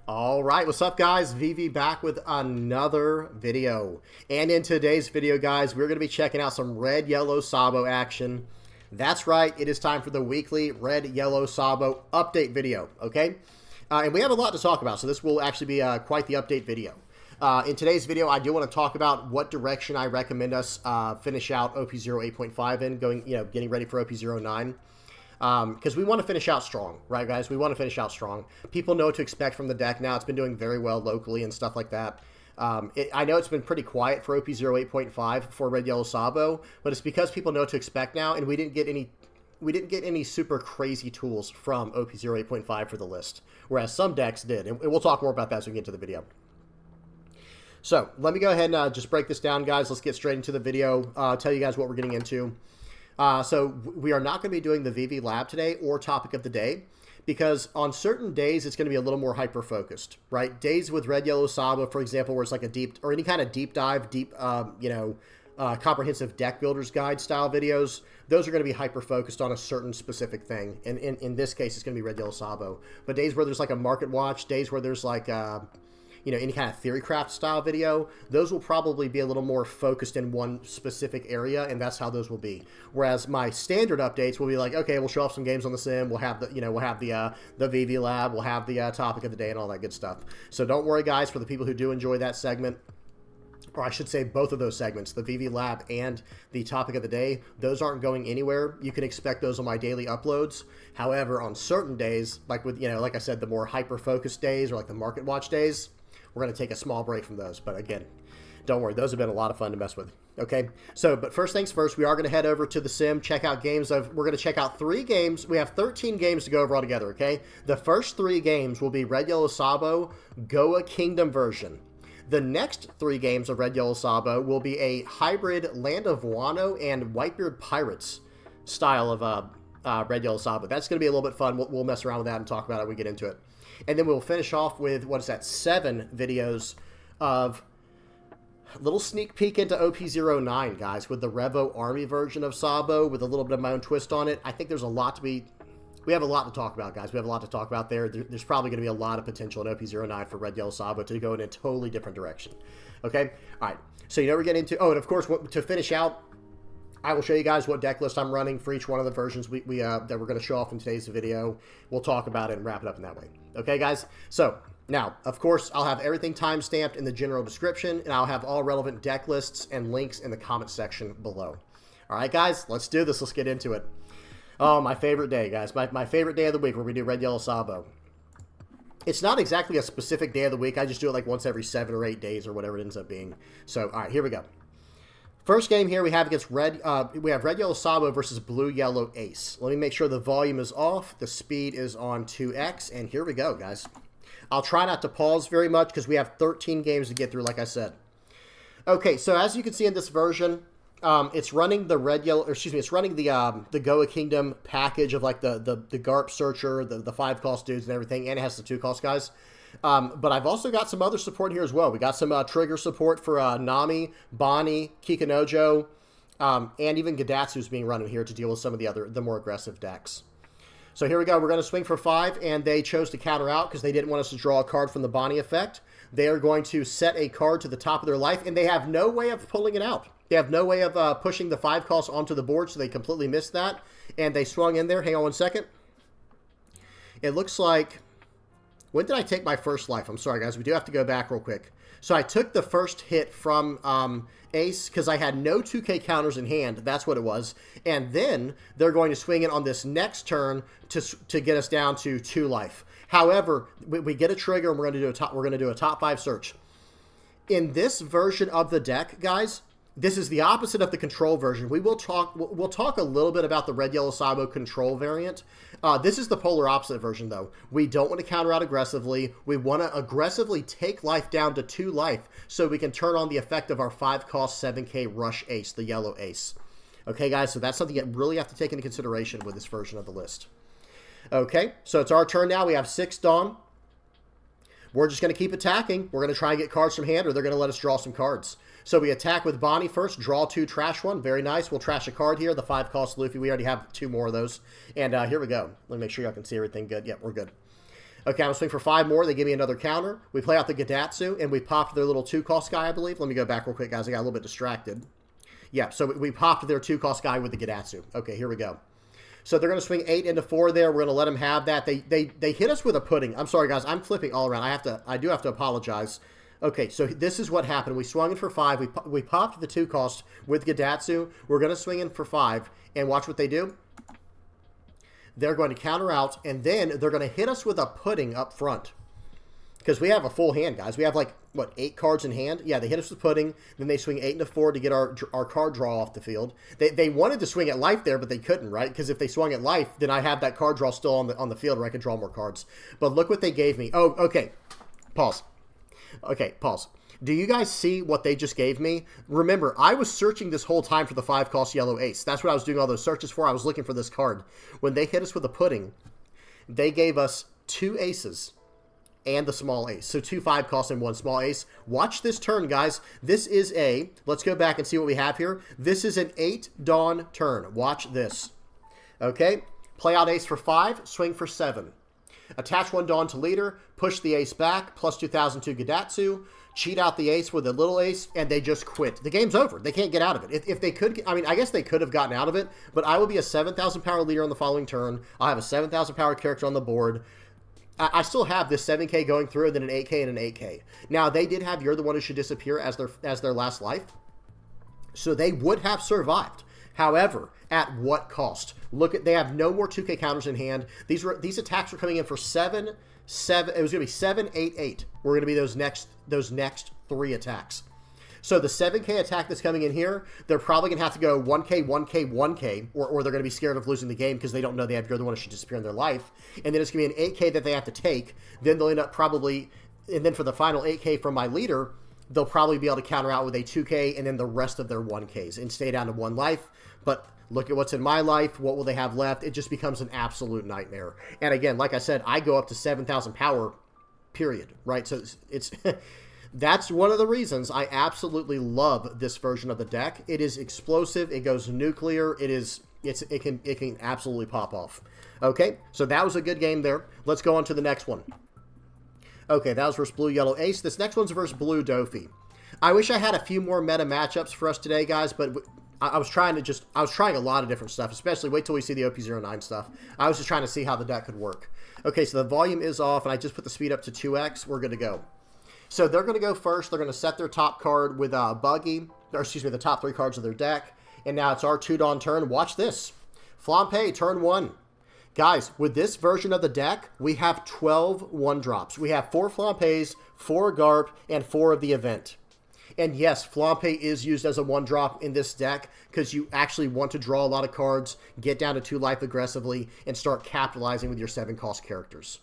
All right, what's up guys? VV back with another video. And in today's video, guys, we're going to be checking out some red, yellow Sabo action. That's right, it is time for the weekly red, yellow Sabo update video, okay? And we have a lot to talk about, so this will actually be quite the update video. In today's video, I do want to talk about what direction I recommend us finish out OP08.5 in, getting ready for OP09. Because we want to finish out strong, right, guys? We want to finish out strong. People know what to expect from the deck now. It's been doing very well locally and stuff like that. I know it's been pretty quiet for OP08.5 for Red Yellow Sabo, but it's because people know what to expect now, and we didn't get any super crazy tools from OP08.5 for the list, whereas some decks did, and we'll talk more about that as we get to the video. So let me go ahead and just break this down, guys. Let's get straight into the video. Tell you guys what we're getting into. So we are not going to be doing the VV Lab today or topic of the day because on certain days it's going to be a little more hyper focused, right? Days with Red Yellow Sabo, for example, where it's like a deep or any kind of deep dive, comprehensive deck builders guide style videos. Those are going to be hyper focused on a certain specific thing. And in this case, it's going to be Red Yellow Sabo. But days where there's like a market watch, days where there's like any kind of theorycraft style video, those will probably be a little more focused in one specific area, and that's how those will be. Whereas my standard updates will be like, okay, we'll show off some games on the sim, we'll have the VV Lab, we'll have the topic of the day and all that good stuff. So don't worry, guys, for the people who do enjoy that segment, or I should say both of those segments, the VV Lab and the topic of the day, those aren't going anywhere. You can expect those on my daily uploads. However, on certain days, like with, like I said, the more hyper-focused days or like the market watch days, we're going to take a small break from those. But again, don't worry. Those have been a lot of fun to mess with. Okay. So, but first things first, we are going to head over to the sim, check out games we're going to check out 3 games. We have 13 games to go over all together. Okay. The first 3 games will be Red Yellow Sabo, Goa Kingdom version. The next 3 games of Red Yellow Sabo will be a hybrid Land of Wano and Whitebeard Pirates style of Red Yellow Sabo. That's going to be a little bit fun. We'll mess around with that and talk about it when we get into it. And then we'll finish off with, 7 videos of a little sneak peek into OP09, guys, with the Revo Army version of Sabo with a little bit of my own twist on it. I think there's a lot we have a lot to talk about, guys. We have a lot to talk about there. There's probably going to be a lot of potential in OP09 for Red Yellow Sabo to go in a totally different direction. Okay? All right. So we're getting into, and of course, to finish out, I will show you guys what deck list I'm running for each one of the versions that we're going to show off in today's video. We'll talk about it and wrap it up in that way. Okay, guys? So, now, of course, I'll have everything timestamped in the general description, and I'll have all relevant deck lists and links in the comment section below. All right, guys? Let's do this. Let's get into it. Oh, my favorite day, guys. My favorite day of the week where we do Red Yellow Sabo. It's not exactly a specific day of the week. I just do it like once every 7 or 8 days or whatever it ends up being. So, all right, here we go. First game here we have against Red Yellow Sabo versus Blue Yellow Ace. Let me make sure the volume is off, the speed is on 2x, and here we go, guys. I'll try not to pause very much because we have 13 games to get through, like I said. Okay, so as you can see in this version, it's running the it's running the Goa Kingdom package of like the Garp Searcher, the 5-cost dudes and everything, and it has the 2-cost guys. But I've also got some other support here as well. We got some trigger support for Nami, Bonnie, Kikanojo, and even Gadatsu's being run in here to deal with some of the more aggressive decks. So here we go. We're going to swing for 5, and they chose to counter out because they didn't want us to draw a card from the Bonnie effect. They are going to set a card to the top of their life, and they have no way of pulling it out. They have no way of pushing the 5-cost onto the board, so they completely missed that. And they swung in there. Hang on one second. It looks like... When did I take my first life? I'm sorry, guys. We do have to go back real quick. So I took the first hit from Ace because I had no 2K counters in hand. That's what it was. And then they're going to swing it on this next turn to get us down to 2 life. However, we get a trigger and we're going to do a top 5 search. In this version of the deck, guys, this is the opposite of the control version. We'll talk a little bit about the Red Yellow Sabo control variant. This is the polar opposite version, though. We don't want to counter out aggressively. We want to aggressively take life down to 2 life so we can turn on the effect of our 5-cost 7K Rush Ace, the Yellow Ace. Okay, guys, so that's something you really have to take into consideration with this version of the list. Okay, so it's our turn now. We have 6 Dawn. We're just going to keep attacking. We're going to try and get cards from hand, or they're going to let us draw some cards. So we attack with Bonnie first, draw 2, trash 1. Very nice. We'll trash a card here, the 5-cost Luffy. We already have 2 more of those. And here we go. Let me make sure y'all can see everything good. Yep, we're good. Okay, I'm going to swing for 5 more. They give me another counter. We play out the Gidatsu, and we popped their little 2-cost guy, I believe. Let me go back real quick, guys. I got a little bit distracted. Yeah, so we popped their 2-cost guy with the Gidatsu. Okay, here we go. So they're going to swing 8 into 4 there. We're going to let them have that. They hit us with a pudding. I'm sorry, guys. I'm flipping all around. I do have to apologize. Okay, so this is what happened. We swung in for 5. We popped the 2-cost with Gidatsu. We're going to swing in for 5, and watch what they do. They're going to counter out, and then they're going to hit us with a pudding up front. Because we have a full hand, guys. We have, like, what, 8 cards in hand? Yeah, they hit us with pudding. Then they swing 8 into 4 to get our card draw off the field. They wanted to swing at life there, but they couldn't, right? Because if they swung at life, then I have that card draw still on the field where I could draw more cards. But look what they gave me. Oh, okay. Pause. Okay, pause. Do you guys see what they just gave me? Remember, I was searching this whole time for the 5-cost yellow ace. That's what I was doing all those searches for. I was looking for this card. When they hit us with a pudding, they gave us 2 aces and the small ace. So 2 5-costs and 1 small ace. Watch this turn, guys. This is let's go back and see what we have here. This is an 8 Dawn turn. Watch this. Okay, play out ace for 5, swing for 7. Attach 1 Dawn to leader, push the ace back, plus 2,002 Gidatsu, cheat out the ace with a little ace, and they just quit. The game's over. They can't get out of it. If they could, I mean, I guess they could have gotten out of it, but I will be a 7,000 power leader on the following turn. I'll have a 7,000 power character on the board. I still have this 7K going through, and then an 8K and an 8K. Now, they did have You're the One Who Should Disappear as their last life, so they would have survived. However, at what cost? Look at, they have no more 2K counters in hand. These attacks were coming in for 7. It was going to be 7, 8, 8. We're going to be those next 3 attacks. So the 7K attack that's coming in here, they're probably going to have to go 1K, 1K, 1K, or they're going to be scared of losing the game because they don't know they have You're the One Who Should Disappear in their life. And then it's going to be an 8K that they have to take. Then they'll end up probably, and then for the final 8K from my leader, they'll probably be able to counter out with a 2K and then the rest of their 1Ks and stay down to 1 life. But look at what's in my life. What will they have left? It just becomes an absolute nightmare. And again, like I said, I go up to 7,000 power, period, right? So it's that's one of the reasons I absolutely love this version of the deck. It is explosive. It goes nuclear. It can absolutely pop off. Okay, so that was a good game there. Let's go on to the next one. Okay, that was versus Blue Yellow Ace. This next one's versus Blue Doffy. I wish I had a few more meta matchups for us today, guys, but I was trying a lot of different stuff, especially wait till we see the OP09 stuff. I was just trying to see how the deck could work. Okay, so the volume is off, and I just put the speed up to 2x. We're good to go. So they're going to go first. They're going to set their top card with Buggy, or excuse me, the top 3 cards of their deck. And now it's our 2 Dawn turn. Watch this. Flampe, turn 1. Guys, with this version of the deck, we have 12 1-drops. We have 4 Flampes, 4 Garp, and 4 of the event. And yes, Flampe is used as a 1-drop in this deck because you actually want to draw a lot of cards, get down to 2 life aggressively, and start capitalizing with your 7-cost characters.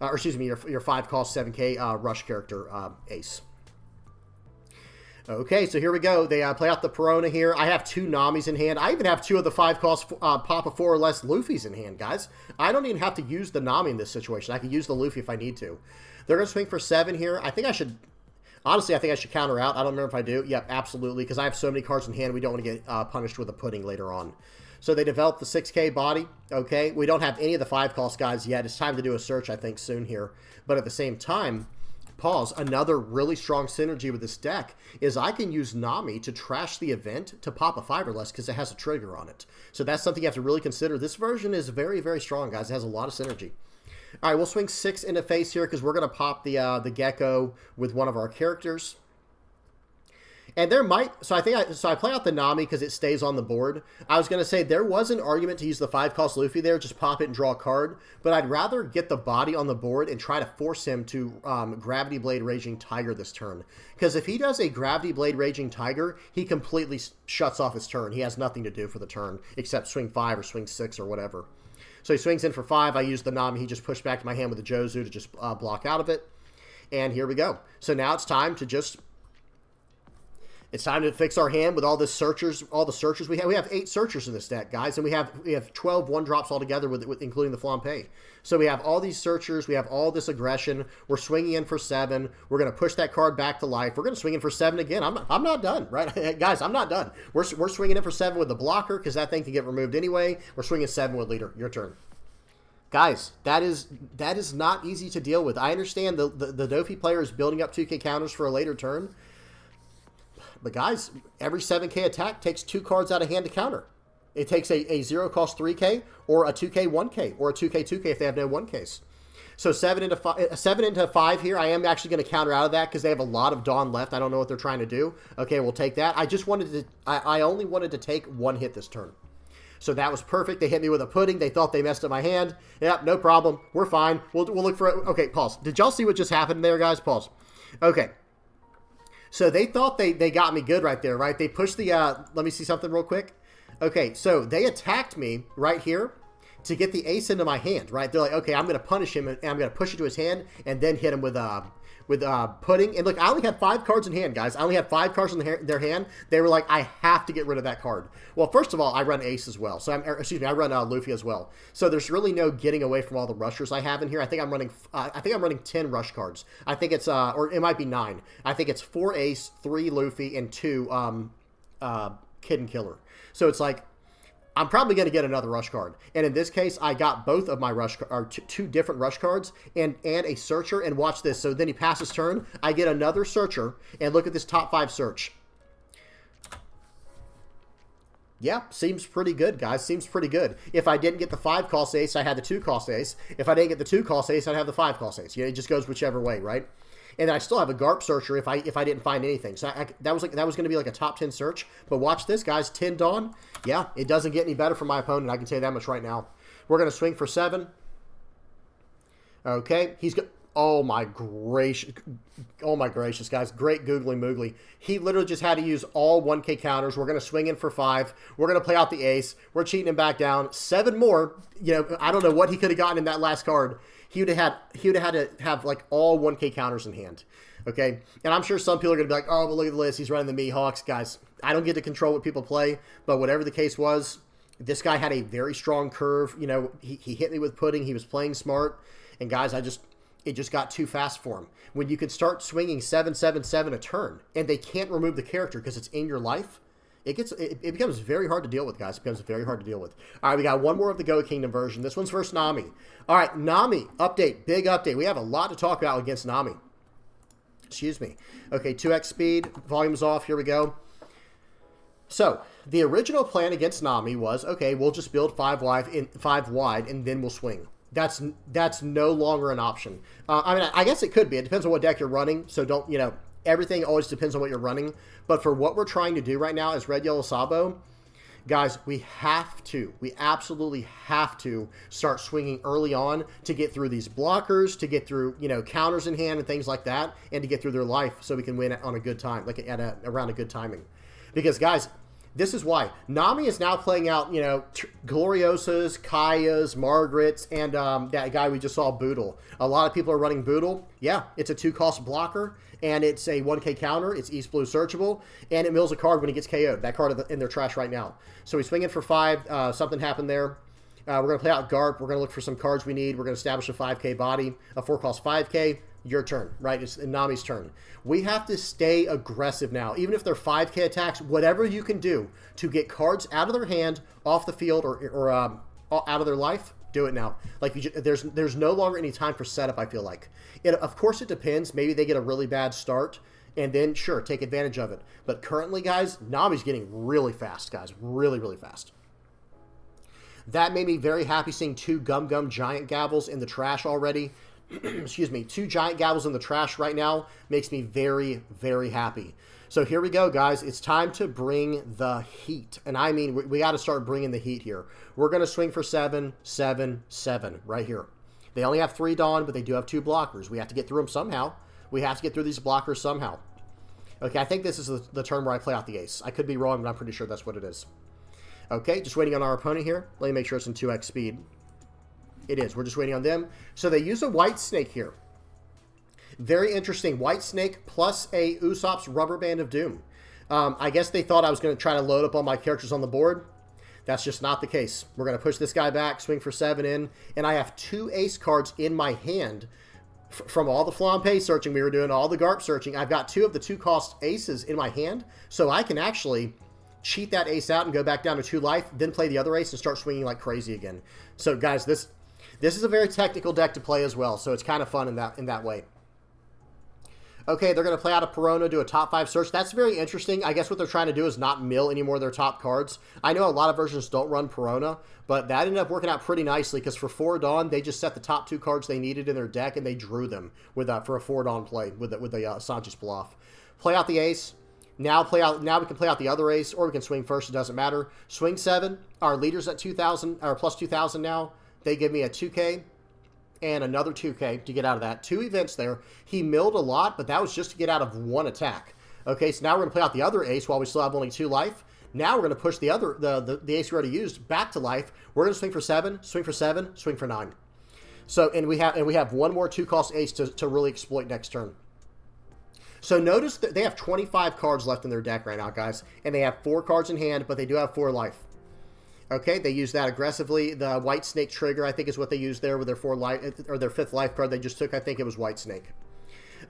Or excuse me, your 5-cost 7K rush character, Ace. Okay, so here we go. They play out the Perona here. I have 2 Namis in hand. I even have 2 of the 5-cost Papa 4 or less Luffys in hand, guys. I don't even have to use the Nami in this situation. I can use the Luffy if I need to. They're going to swing for 7 here. I think I should... Honestly, I think I should counter out. I don't remember if I do. Yep, absolutely, because I have so many cards in hand, we don't want to get punished with a pudding later on. So they developed the 6K body. Okay, we don't have any of the 5-cost guys yet. It's time to do a search, I think, soon here. But at the same time, pause, another really strong synergy with this deck is I can use Nami to trash the event to pop a 5 or less because it has a trigger on it. So that's something you have to really consider. This version is very, very strong, guys. It has a lot of synergy. All right, we'll swing 6 into face here because we're going to pop the Gecko with one of our characters. And there might... So I play out the Nami because it stays on the board. I was going to say there was an argument to use the 5-cost Luffy there, just pop it and draw a card. But I'd rather get the body on the board and try to force him to Gravity Blade Raging Tiger this turn. Because if he does a Gravity Blade Raging Tiger, he completely shuts off his turn. He has nothing to do for the turn except swing 5 or swing 6 or whatever. So he swings in for 5. I use the Nami. He just pushed back to my hand with the Jozu to just block out of it. And here we go. So now it's time to just... It's time to fix our hand with all the searchers we have. We have 8 searchers in this deck, guys, and we have 12 1-drops altogether with including the Flampe. So we have all these searchers, we have all this aggression. We're swinging in for 7. We're going to push that card back to life. We're going to swing in for 7 again. I'm not done, right, guys? I'm not done. We're swinging in for 7 with the blocker because that thing can get removed anyway. We're swinging 7 with leader. Your turn. Guys, that is not easy to deal with. I understand the Doffy player is building up 2K counters for a later turn. But guys, every 7K attack takes 2 cards out of hand to counter. It takes a 0 cost 3K or a 2K 1K or a 2K 2K if they have no 1Ks. So 7 into 5 here. I am actually going to counter out of that because they have a lot of Dawn left. I don't know what they're trying to do. Okay, we'll take that. I only wanted to take 1 hit this turn. So that was perfect. They hit me with a pudding. They thought they messed up my hand. Yep, no problem. We're fine. We'll look for it. Okay, pause. Did y'all see what just happened there, guys? Pause. Okay. So they thought they got me good right there, right? They pushed the, let me see something real quick. Okay, so they attacked me right here to get the ace into my hand, right? They're like, okay, I'm going to punish him, and I'm going to push it to his hand, and then hit him with pudding. And look, I only had 5 cards in hand, guys. I only had 5 cards in their hand. They were like, I have to get rid of that card. Well, first of all, I run ace as well. So I run Luffy as well. So there's really no getting away from all the rushers I have in here. I think I'm running 10 rush cards. I think it's or it might be 9. I think it's 4 ace, 3 Luffy, and 2 Kid and Killer. So it's like, I'm probably going to get another rush card. And in this case, I got both of my rush, or 2 different rush cards and a searcher. And watch this. So then he passes turn. I get another searcher. And look at this top 5 search. Yeah, seems pretty good, guys. Seems pretty good. If I didn't get the 5 cost ace, I had the 2 cost ace. If I didn't get the 2 cost ace, I'd have the 5 cost ace. It just goes whichever way, right? And I still have a GARP searcher if I didn't find anything. So that was going to be like a top 10 search. But watch this, guys. 10 Dawn. Yeah, it doesn't get any better for my opponent. I can tell you that much right now. We're going to swing for 7. Okay, he's got. Oh my gracious, guys! Great googly moogly. He literally just had to use all 1K counters. We're going to swing in for 5. We're going to play out the ace. We're cheating him back down. 7 more. I don't know what he could have gotten in that last card. He would have had to have like all 1K counters in hand. Okay, and I'm sure some people are going to be like, oh, but look at the list. He's running the Mihawks, guys. I don't get to control what people play, but whatever the case was, this guy had a very strong curve. He hit me with pudding. He was playing smart, and guys, it just got too fast for him. When you can start swinging 7/7/7 a turn, and they can't remove the character because it's in your life, it becomes very hard to deal with, guys. It becomes very hard to deal with. All right, we got one more of the Goa Kingdom version. This one's versus Nami. All right, Nami, update, big update. We have a lot to talk about against Nami. Excuse me. Okay, 2x speed, volume's off, here we go. So, the original plan against Nami was, okay, we'll just build 5 wide, and then we'll swing. That's no longer an option. I guess it could be. It depends on what deck you're running. So don't, everything always depends on what you're running. But for what we're trying to do right now as Red, Yellow, Sabo, guys, we absolutely have to start swinging early on to get through these blockers, to get through, counters in hand and things like that, and to get through their life so we can win on a good time, like around a good timing. Because, guys, this is why. Nami is now playing out, Gloriosas, Kaya's, Margaret's, and that guy we just saw, Boodle. A lot of people are running Boodle. Yeah, it's a 2-cost blocker, and it's a 1K counter. It's East Blue searchable, and it mills a card when he gets KO'd. That card in their trash right now. So he's swinging for 5. Something happened there. We're going to play out GARP. We're going to look for some cards we need. We're going to establish a 5K body, a 4-cost 5K. Your turn, right? It's Nami's turn. We have to stay aggressive now. Even if they're 5K attacks, whatever you can do to get cards out of their hand, off the field, or out of their life, do it now. Like, there's no longer any time for setup, I feel like. Of course, it depends. Maybe they get a really bad start, and then, sure, take advantage of it. But currently, guys, Nami's getting really fast, guys. Really, really fast. That made me very happy seeing 2 Gum Giant Gavels in the trash already. Excuse me, 2 Giant Gavels in the trash right now makes me very, very happy. So here we go, guys. It's time to bring the heat. And I mean, we got to start bringing the heat here. We're going to swing for 7, 7, 7 right here. They only have 3 Dawn, but they do have 2 blockers. We have to get through them somehow. We have to get through these blockers somehow. Okay, I think this is the turn where I play out the ace. I could be wrong, but I'm pretty sure that's what it is. Okay, just waiting on our opponent here. Let me make sure it's in 2x speed. It is. We're just waiting on them. So they use a White Snake here. Very interesting. White Snake plus a Usopp's Rubber Band of Doom. I guess they thought I was going to try to load up all my characters on the board. That's just not the case. We're going to push this guy back, swing for 7 in, and I have 2 ace cards in my hand from all the Flampe searching we were doing, all the GARP searching. I've got 2 of the 2-cost aces in my hand, so I can actually cheat that ace out and go back down to 2 life, then play the other ace and start swinging like crazy again. So, guys, This is a very technical deck to play as well, so it's kind of fun in that way. Okay, they're going to play out a Perona, do a top 5 search. That's very interesting. I guess what they're trying to do is not mill any more of their top cards. I know a lot of versions don't run Perona, but that ended up working out pretty nicely because for 4 Dawn, they just set the top 2 cards they needed in their deck, and they drew them with for a 4 Dawn play with the Sanji's Bluff. Play out the Ace. Now we can play out the other Ace, or we can swing first. It doesn't matter. Swing 7. Our leader's at 2,000, or plus 2,000 now. They give me a 2K. And another 2K to get out of that. 2 events there. He milled a lot, but that was just to get out of 1 attack. Okay, so now we're going to play out the other Ace while we still have only 2 life. Now we're going to push the other the Ace we already used back to life. We're going to swing for 7, swing for 7, swing for 9. So and we have 1 more 2-cost Ace to really exploit next turn. So notice that they have 25 cards left in their deck right now, guys, and they have 4 cards in hand, but they do have 4 life. Okay, they use that aggressively. The White Snake trigger, I think, is what they used there with their 4 life, or their 5th life card they just took. I think it was White Snake.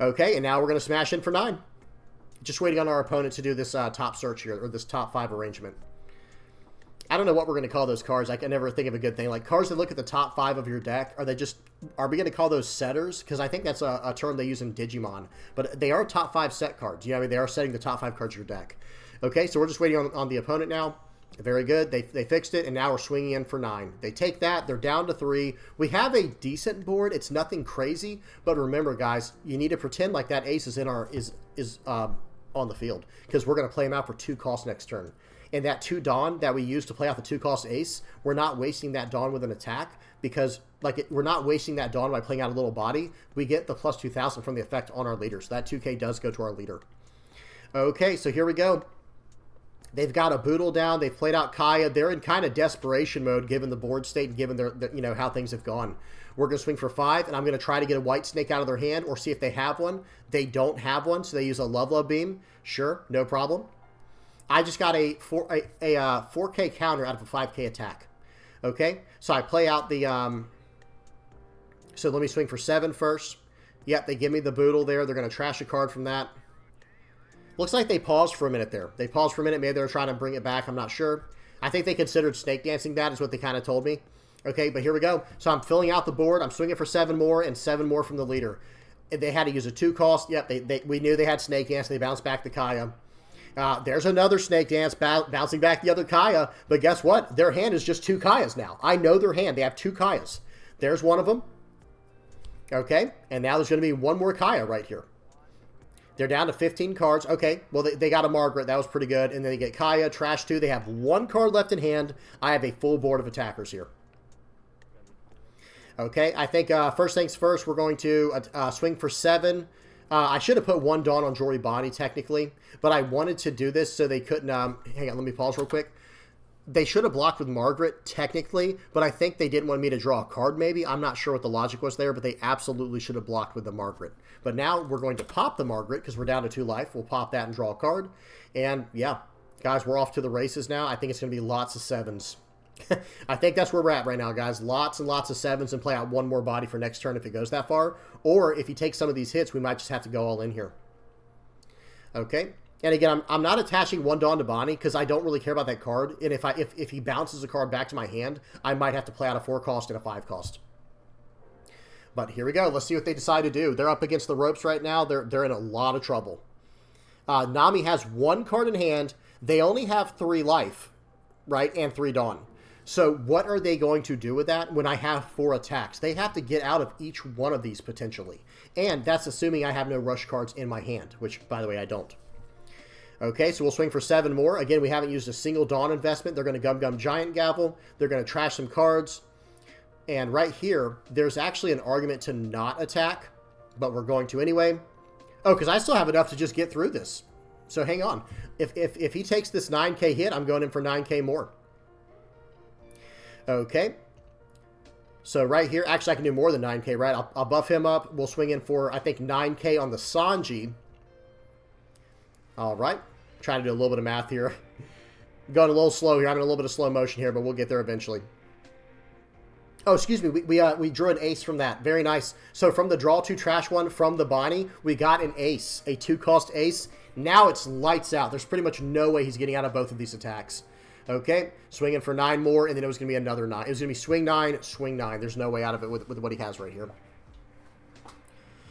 Okay, and now we're going to smash in for 9. Just waiting on our opponent to do this top search here, or this top 5 arrangement. I don't know what we're going to call those cards. I can never think of a good thing. Like, cards that look at the top 5 of your deck, are we going to call those setters? Because I think that's a term they use in Digimon. But they are top 5 set cards. You know what I mean? They are setting the top 5 cards of your deck. Okay, so we're just waiting on the opponent now. Very good. They fixed it, and now we're swinging in for 9. They take that. They're down to 3. We have a decent board. It's nothing crazy, but remember, guys, you need to pretend like that Ace is on the field because we're going to play him out for 2 costs next turn. And that 2 Dawn that we use to play out the 2-cost Ace, we're not wasting that Dawn with an attack because we're not wasting that Dawn by playing out a little body. We get the plus 2,000 from the effect on our leader, so that 2K does go to our leader. Okay, so here we go. They've got a Boodle down. They've played out Kaya. They're in kind of desperation mode given the board state and given their how things have gone. We're going to swing for 5, and I'm going to try to get a White Snake out of their hand or see if they have one. They don't have one, so they use a Love Beam. Sure, no problem. I just got a 4K counter out of a 5K attack. Okay, so I play out the... So let me swing for 7 first. Yep, they give me the Boodle there. They're going to trash a card from that. Looks like they paused for a minute there. They paused for a minute. Maybe they were trying to bring it back. I'm not sure. I think they considered snake dancing that is what they kind of told me. Okay, but here we go. So I'm filling out the board. I'm swinging for 7 more and 7 more from the leader. They had to use a 2-cost. Yep, we knew they had snake dance. They bounced back the Kaya. There's another snake dance bouncing back the other Kaya. But guess what? Their hand is just 2 Kayas now. I know their hand. They have 2 Kayas. There's one of them. Okay, and now there's going to be 1 more Kaya right here. They're down to 15 cards. Okay, well, they got a Margaret. That was pretty good. And then they get Kaya, trash 2. They have 1 card left in hand. I have a full board of attackers here. Okay, I think first things first, we're going to swing for 7. I should have put 1 Dawn on Jory Bonnie, technically. But I wanted to do this so they couldn't... hang on, let me pause real quick. They should have blocked with Margaret, technically, but I think they didn't want me to draw a card, maybe. I'm not sure what the logic was there, but they absolutely should have blocked with the Margaret. But now we're going to pop the Margaret, because we're down to 2 life. We'll pop that and draw a card. And, yeah, guys, we're off to the races now. I think it's going to be lots of 7s. I think that's where we're at right now, guys. Lots and lots of 7s and play out 1 more body for next turn if it goes that far. Or if he takes some of these hits, we might just have to go all in here. Okay. And again, I'm not attaching 1 Dawn to Bonnie because I don't really care about that card. And if he bounces a card back to my hand, I might have to play out a 4-cost and a 5-cost. But here we go. Let's see what they decide to do. They're up against the ropes right now. They're in a lot of trouble. Nami has 1 card in hand. They only have 3 life, right, and 3 Dawn. So what are they going to do with that when I have 4 attacks? They have to get out of each one of these potentially. And that's assuming I have no rush cards in my hand, which, by the way, I don't. Okay, so we'll swing for 7 more. Again, we haven't used a single Dawn investment. They're going to Gum Giant Gavel. They're going to trash some cards. And right here, there's actually an argument to not attack, but we're going to anyway. Oh, because I still have enough to just get through this. So hang on. If he takes this 9K hit, I'm going in for 9K more. Okay. So right here, actually I can do more than 9K, right? I'll buff him up. We'll swing in for, I think, 9K on the Sanji. All right. Trying to do a little bit of math here. Going a little slow here. I'm in a little bit of slow motion here, but we'll get there eventually. Oh, excuse me. We drew an ace from that. Very nice. So from the draw 2 trash 1 from the Bonnie, we got an ace. A 2-cost ace. Now it's lights out. There's pretty much no way he's getting out of both of these attacks. Okay, swinging for 9 more, and then it was going to be another 9. It was going to be swing 9, swing 9. There's no way out of it with what he has right here.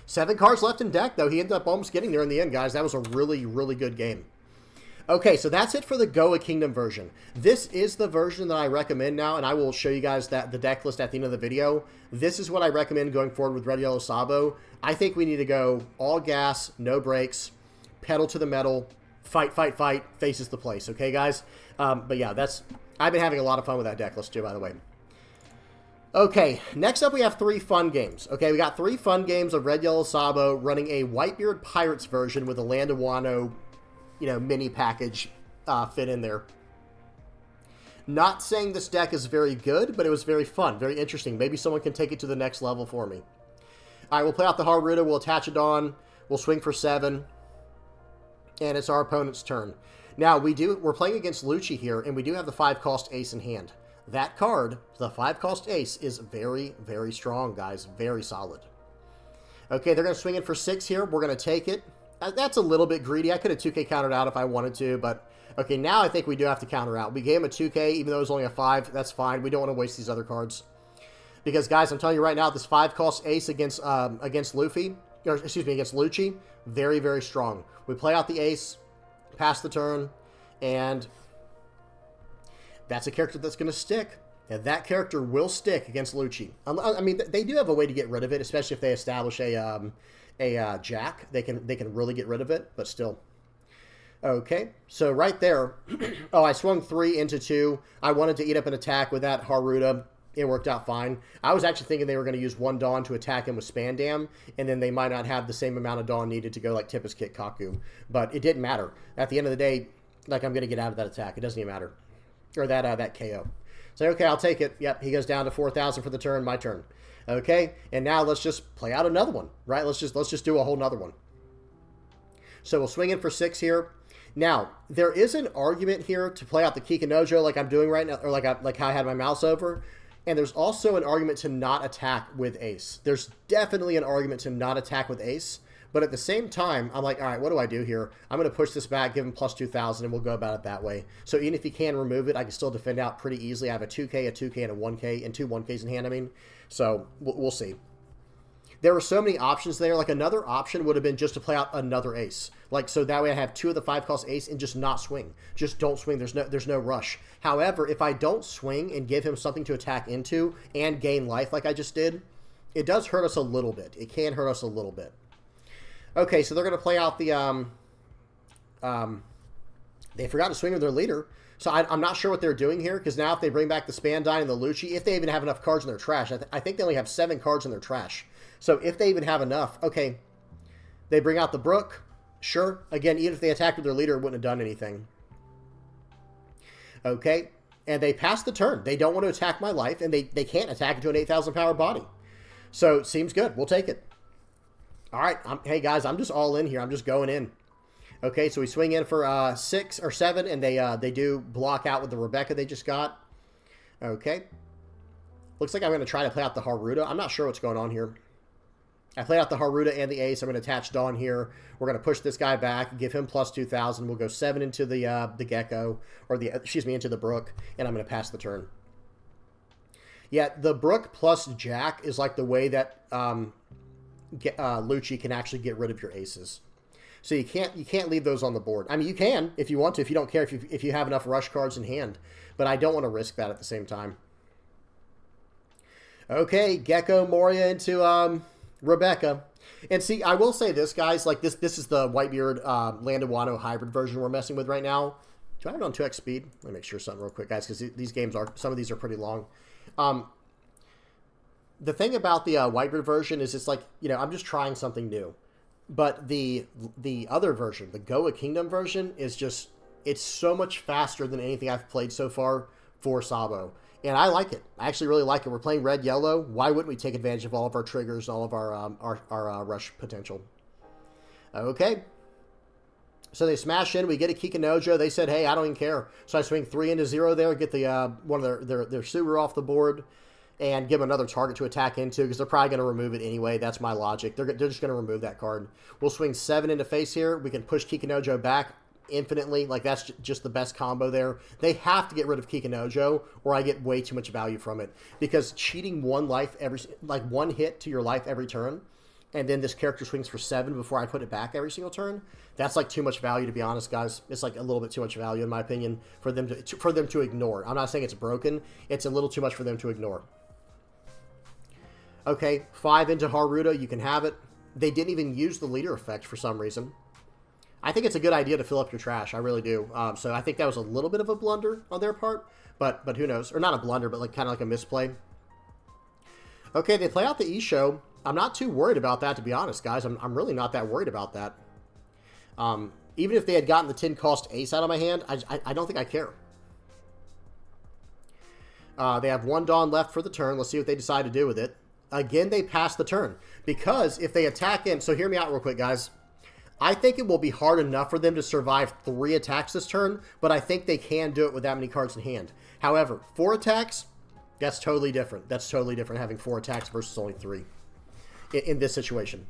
7 cards left in deck, though. He ended up almost getting there in the end, guys. That was a really, really good game. Okay, so that's it for the Goa Kingdom version. This is the version that I recommend now, and I will show you guys that the deck list at the end of the video. This is what I recommend going forward with Red Yellow Sabo. I think we need to go all gas, no brakes, pedal to the metal, fight, fight, fight, faces the place. Okay, guys? But yeah, I've been having a lot of fun with that deck list too, by the way. Okay, next up we have 3 fun games. Okay, we got 3 fun games of Red Yellow Sabo running a Whitebeard Pirates version with a Land of Wano, mini package fit in there. Not saying this deck is very good, but it was very fun, very interesting. Maybe someone can take it to the next level for me. All right, we'll play out the Haruta, we'll attach it on, we'll swing for 7, and it's our opponent's turn. Now, we're playing against Lucci here, and we do have the 5-cost ace in hand. That card, the 5-cost ace, is very, very strong, guys. Very solid. Okay, they're going to swing in for 6 here. We're going to take it. That's a little bit greedy. I could have 2K countered out if I wanted to, but okay, now I think we do have to counter out. We gave him a 2K, even though it was only a 5. That's fine. We don't want to waste these other cards. Because, guys, I'm telling you right now, this 5-cost ace against Luffy, or excuse me, against Lucci, very, very strong. We play out the ace, pass the turn, and that's a character that's going to stick. And that character will stick against Lucci. I mean, they do have a way to get rid of it, especially if they establish a jack. They can really get rid of it, but still. Okay, so right there, oh, I swung 3 into 2. I wanted to eat up an attack with that Haruta. It worked out fine. I was actually thinking they were going to use 1 Dawn to attack him with Spandam, and then they might not have the same amount of Dawn needed to go like Tippus Kit Kaku. But it didn't matter. At the end of the day, like, I'm going to get out of that attack. It doesn't even matter. Or that KO. So, okay, I'll take it. Yep, he goes down to 4,000 for the turn. My turn. Okay, and now let's just play out another one, right? Let's just do a whole nother one. So we'll swing in for 6 here. Now, there is an argument here to play out the Kikinojo like I'm doing right now, or like how I had my mouse over. And there's also an argument to not attack with ace. There's definitely an argument to not attack with ace. But at the same time, I'm like, all right, what do I do here? I'm going to push this back, give him plus 2,000, and we'll go about it that way. So even if he can remove it, I can still defend out pretty easily. I have a 2K, a 2K, and a 1K, and 2 1Ks in hand, I mean. So we'll see. There were so many options there. Like, another option would have been just to play out another ace. Like, so that way I have 2 of the 5-cost ace and just not swing. Just don't swing. There's no rush. However, if I don't swing and give him something to attack into and gain life like I just did, it does hurt us a little bit. It can hurt us a little bit. Okay, so they're going to play out the, they forgot to swing with their leader. So I'm not sure what they're doing here, because now if they bring back the Spandine and the Lucci, if they even have enough cards in their trash, I think they only have 7 cards in their trash. So if they even have enough, okay, they bring out the Brook, sure. Again, even if they attacked with their leader, it wouldn't have done anything. Okay, and they pass the turn. They don't want to attack my life, and they can't attack into an 8,000 power body. So seems good. We'll take it. All right, hey guys, I'm just all in here. I'm just going in. Okay, so we swing in for 6 or 7, and they do block out with the Rebecca they just got. Okay. Looks like I'm going to try to play out the Haruta. I'm not sure what's going on here. I played out the Haruta and the ace. I'm going to attach Dawn here. We're going to push this guy back, give him plus 2,000. We'll go 7 into the Gecko, or into the Brook, and I'm going to pass the turn. Yeah, the Brook plus Jack is like the way that Lucci can actually get rid of your aces. So you can't leave those on the board. I mean, you can if you want to, if you don't care, if you have enough rush cards in hand. But I don't want to risk that at the same time. Okay, Gecko Moria into Rebecca. And see, I will say this, guys. Like this is the Whitebeard Land of Wano hybrid version we're messing with right now. Do I have it on 2x speed? Let me make sure something real quick, guys, because these games some of these are pretty long. The thing about the Whitebeard version is it's like, I'm just trying something new. But the other version, the Goa Kingdom version, is just, it's so much faster than anything I've played so far for Sabo. And I like it. I actually really like it. We're playing red-yellow. Why wouldn't we take advantage of all of our triggers and all of our rush potential? Okay. So they smash in. We get a Kikinojo. They said, hey, I don't even care. So I swing 3 into 0 there, get the one of their Subaru off the board, and give them another target to attack into, because they're probably going to remove it anyway. That's my logic. They're just going to remove that card. We'll swing 7 into face here. We can push Kikinojo back. infinitely. Like, that's just the best combo there. They have to get rid of Kikinojo, or I get way too much value from it. Because cheating one life one hit to your life every turn, and then this character swings for 7 before I put it back every single turn, that's like too much value, to be honest, guys. It's like a little bit too much value, in my opinion, for them to ignore. I'm not saying it's broken. It's a little too much for them to ignore. Okay, 5 into Haruta, you can have it. They didn't even use the leader effect for some reason. I think it's a good idea to fill up your trash. I really do. So I think that was a little bit of a blunder on their part, but who knows? Or not a blunder, but like kind of like a misplay. Okay, they play out the Isho. I'm not too worried about that, to be honest, guys. I'm really not that worried about that. Even if they had gotten the 10 cost ace out of my hand, I don't think I care. They have 1 Dawn left for the turn. Let's see what they decide to do with it. Again, they pass the turn. Because if they attack in... So hear me out real quick, guys. I think it will be hard enough for them to survive 3 attacks this turn, but I think they can do it with that many cards in hand. However, 4 attacks, that's totally different. That's totally different, having 4 attacks versus only 3 in this situation.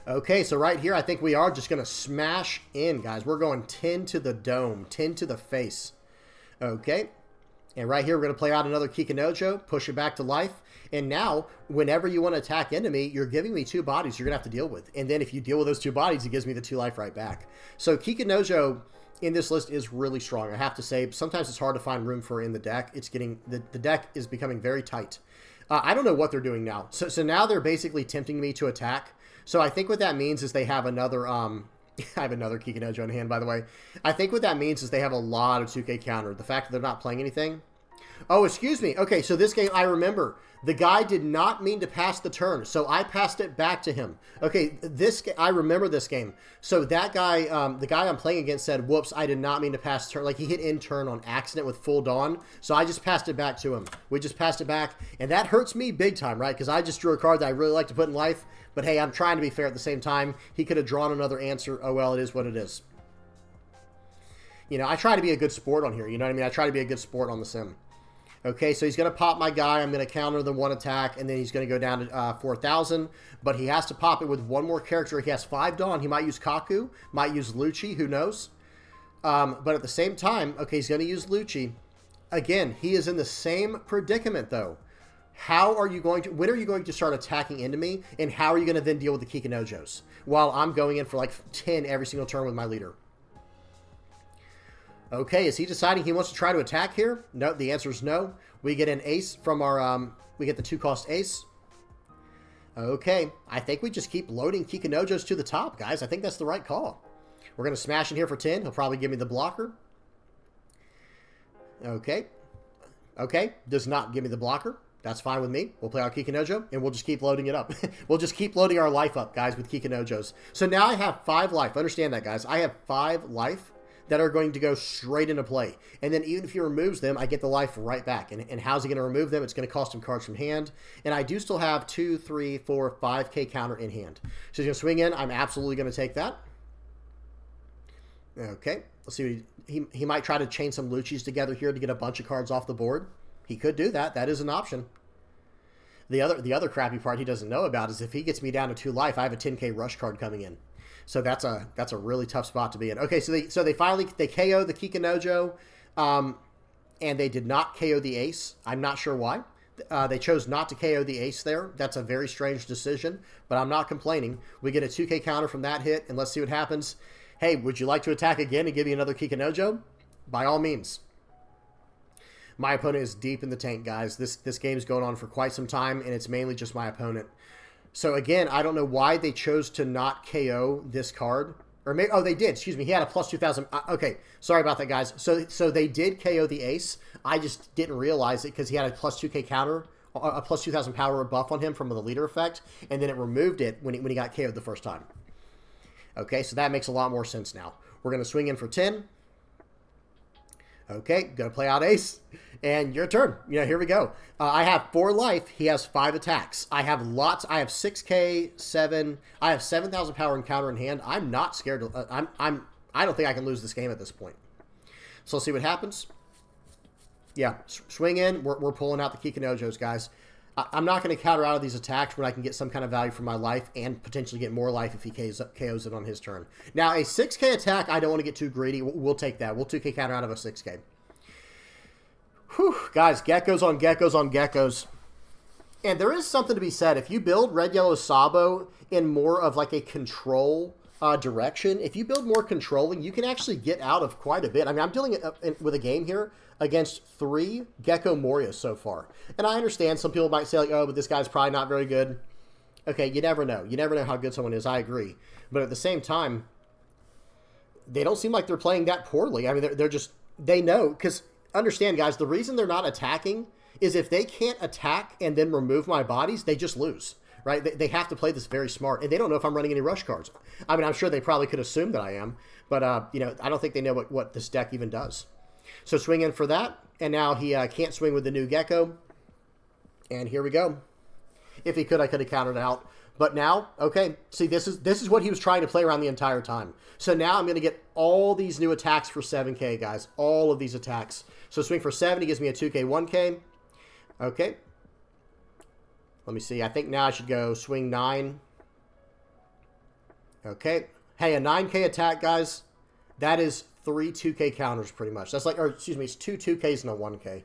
Okay, so right here, I think we are just going to smash in, guys. We're going 10 to the dome, 10 to the face. Okay. And right here, we're going to play out another Kikinojo, push it back to life. And now, whenever you want to attack into me, you're giving me 2 bodies you're going to have to deal with. And then if you deal with those 2 bodies, it gives me the 2 life right back. So Kikinojo in this list is really strong, I have to say. Sometimes it's hard to find room for in the deck. It's getting... The deck is becoming very tight. I don't know what they're doing now. So now they're basically tempting me to attack. So I think what that means is they have another... I have another Kikinojo in hand, by the way. I think what that means is they have a lot of 2K counter. The fact that they're not playing anything... Oh, excuse me. Okay, so this game, I remember. The guy did not mean to pass the turn, so I passed it back to him. Okay, I remember this game. So that guy, the guy I'm playing against said, whoops, I did not mean to pass the turn. Like, he hit in turn on accident with full Dawn, so I just passed it back to him. We just passed it back, and that hurts me big time, right? Because I just drew a card that I really like to put in life, but hey, I'm trying to be fair at the same time. He could have drawn another answer. Oh, well, it is what it is. You know, I try to be a good sport on here, you know what I mean? I try to be a good sport on the sim. Okay, so he's going to pop my guy. I'm going to counter the 1 attack, and then he's going to go down to 4,000. But he has to pop it with 1 more character. He has 5 Dawn. He might use Kaku, might use Lucci, who knows? But at the same time, okay, he's going to use Lucci. Again, he is in the same predicament, though. How are you going to... When are you going to start attacking into me, and how are you going to then deal with the Kikinojos? While I'm going in for like 10 every single turn with my leader. Okay, is he deciding he wants to try to attack here? No, the answer is no. We get an ace from our, we get the 2-cost ace. Okay, I think we just keep loading Kikinojos to the top, guys. I think that's the right call. We're going to smash in here for 10. He'll probably give me the blocker. Okay. Okay, does not give me the blocker. That's fine with me. We'll play our Kikinojo, and we'll just keep loading it up. We'll just keep loading our life up, guys, with Kikinojos. So now I have 5 life. Understand that, guys. I have 5 life that are going to go straight into play. And then even if he removes them, I get the life right back. And how's he going to remove them? It's going to cost him cards from hand. And I do still have 2, 3, 4, 5K counter in hand. So he's going to swing in. I'm absolutely going to take that. Okay. Let's see. He might try to chain some Lucci's together here to get a bunch of cards off the board. He could do that. That is an option. The other crappy part he doesn't know about is if he gets me down to 2 life, I have a 10K rush card coming in. So that's a really tough spot to be in. Okay, so they finally KO the Kikinojo, and they did not KO the ace. I'm not sure why. They chose not to KO the ace there. That's a very strange decision, but I'm not complaining. We get a 2K counter from that hit, and let's see what happens. Hey, would you like to attack again and give me another Kikinojo? By all means. My opponent is deep in the tank, guys. This game's going on for quite some time, and it's mainly just my opponent. So again, I don't know why they chose to not KO this card. Or maybe, oh, they did. Excuse me. He had a plus 2,000. Okay, sorry about that, guys. So they did KO the ace. I just didn't realize it because he had a plus 2K counter, a plus 2,000 power buff on him from the leader effect, and then it removed it when he got KO'd the first time. Okay, so that makes a lot more sense now. We're going to swing in for 10. Okay, going to play out ace, and your turn. You know, here we go. I have 4 life. He has 5 attacks. I have lots. I have 6K, 7. I have 7,000 power and counter in hand. I'm not scared. I don't think I can lose this game at this point. So let's see what happens. Yeah, swing in. We're pulling out the Kikinojos, guys. I'm not going to counter out of these attacks when I can get some kind of value for my life and potentially get more life if he KOs it on his turn. Now, a 6K attack, I don't want to get too greedy. We'll take that. We'll 2K counter out of a 6K. Whew, guys, geckos on geckos on geckos. And there is something to be said. If you build Red Yellow Sabo in more of like a control direction, if you build more controlling, you can actually get out of quite a bit. I mean, I'm dealing with a game here against 3 Gecko Morias so far. And I understand some people might say, like, oh, but this guy's probably not very good. Okay, you never know. You never know how good someone is. I agree. But at the same time, they don't seem like they're playing that poorly. I mean, they're just, they know. Because understand, guys, the reason they're not attacking is if they can't attack and then remove my bodies, they just lose. Right? They have to play this very smart. And they don't know if I'm running any rush cards. I mean, I'm sure they probably could assume that I am. But, you know, I don't think they know what this deck even does. So swing in for that. And now he can't swing with the new Gecko. And here we go. If he could, I could have countered out. But now, okay, see, this is what he was trying to play around the entire time. So now I'm going to get all these new attacks for 7K, guys. All of these attacks. So swing for 7, he gives me a 2K, 1K. Okay. Let me see. I think now I should go swing 9. Okay. Hey, a 9K attack, guys. That is 3 2K counters pretty much. That's like, or excuse me, it's 2 2Ks and a 1K.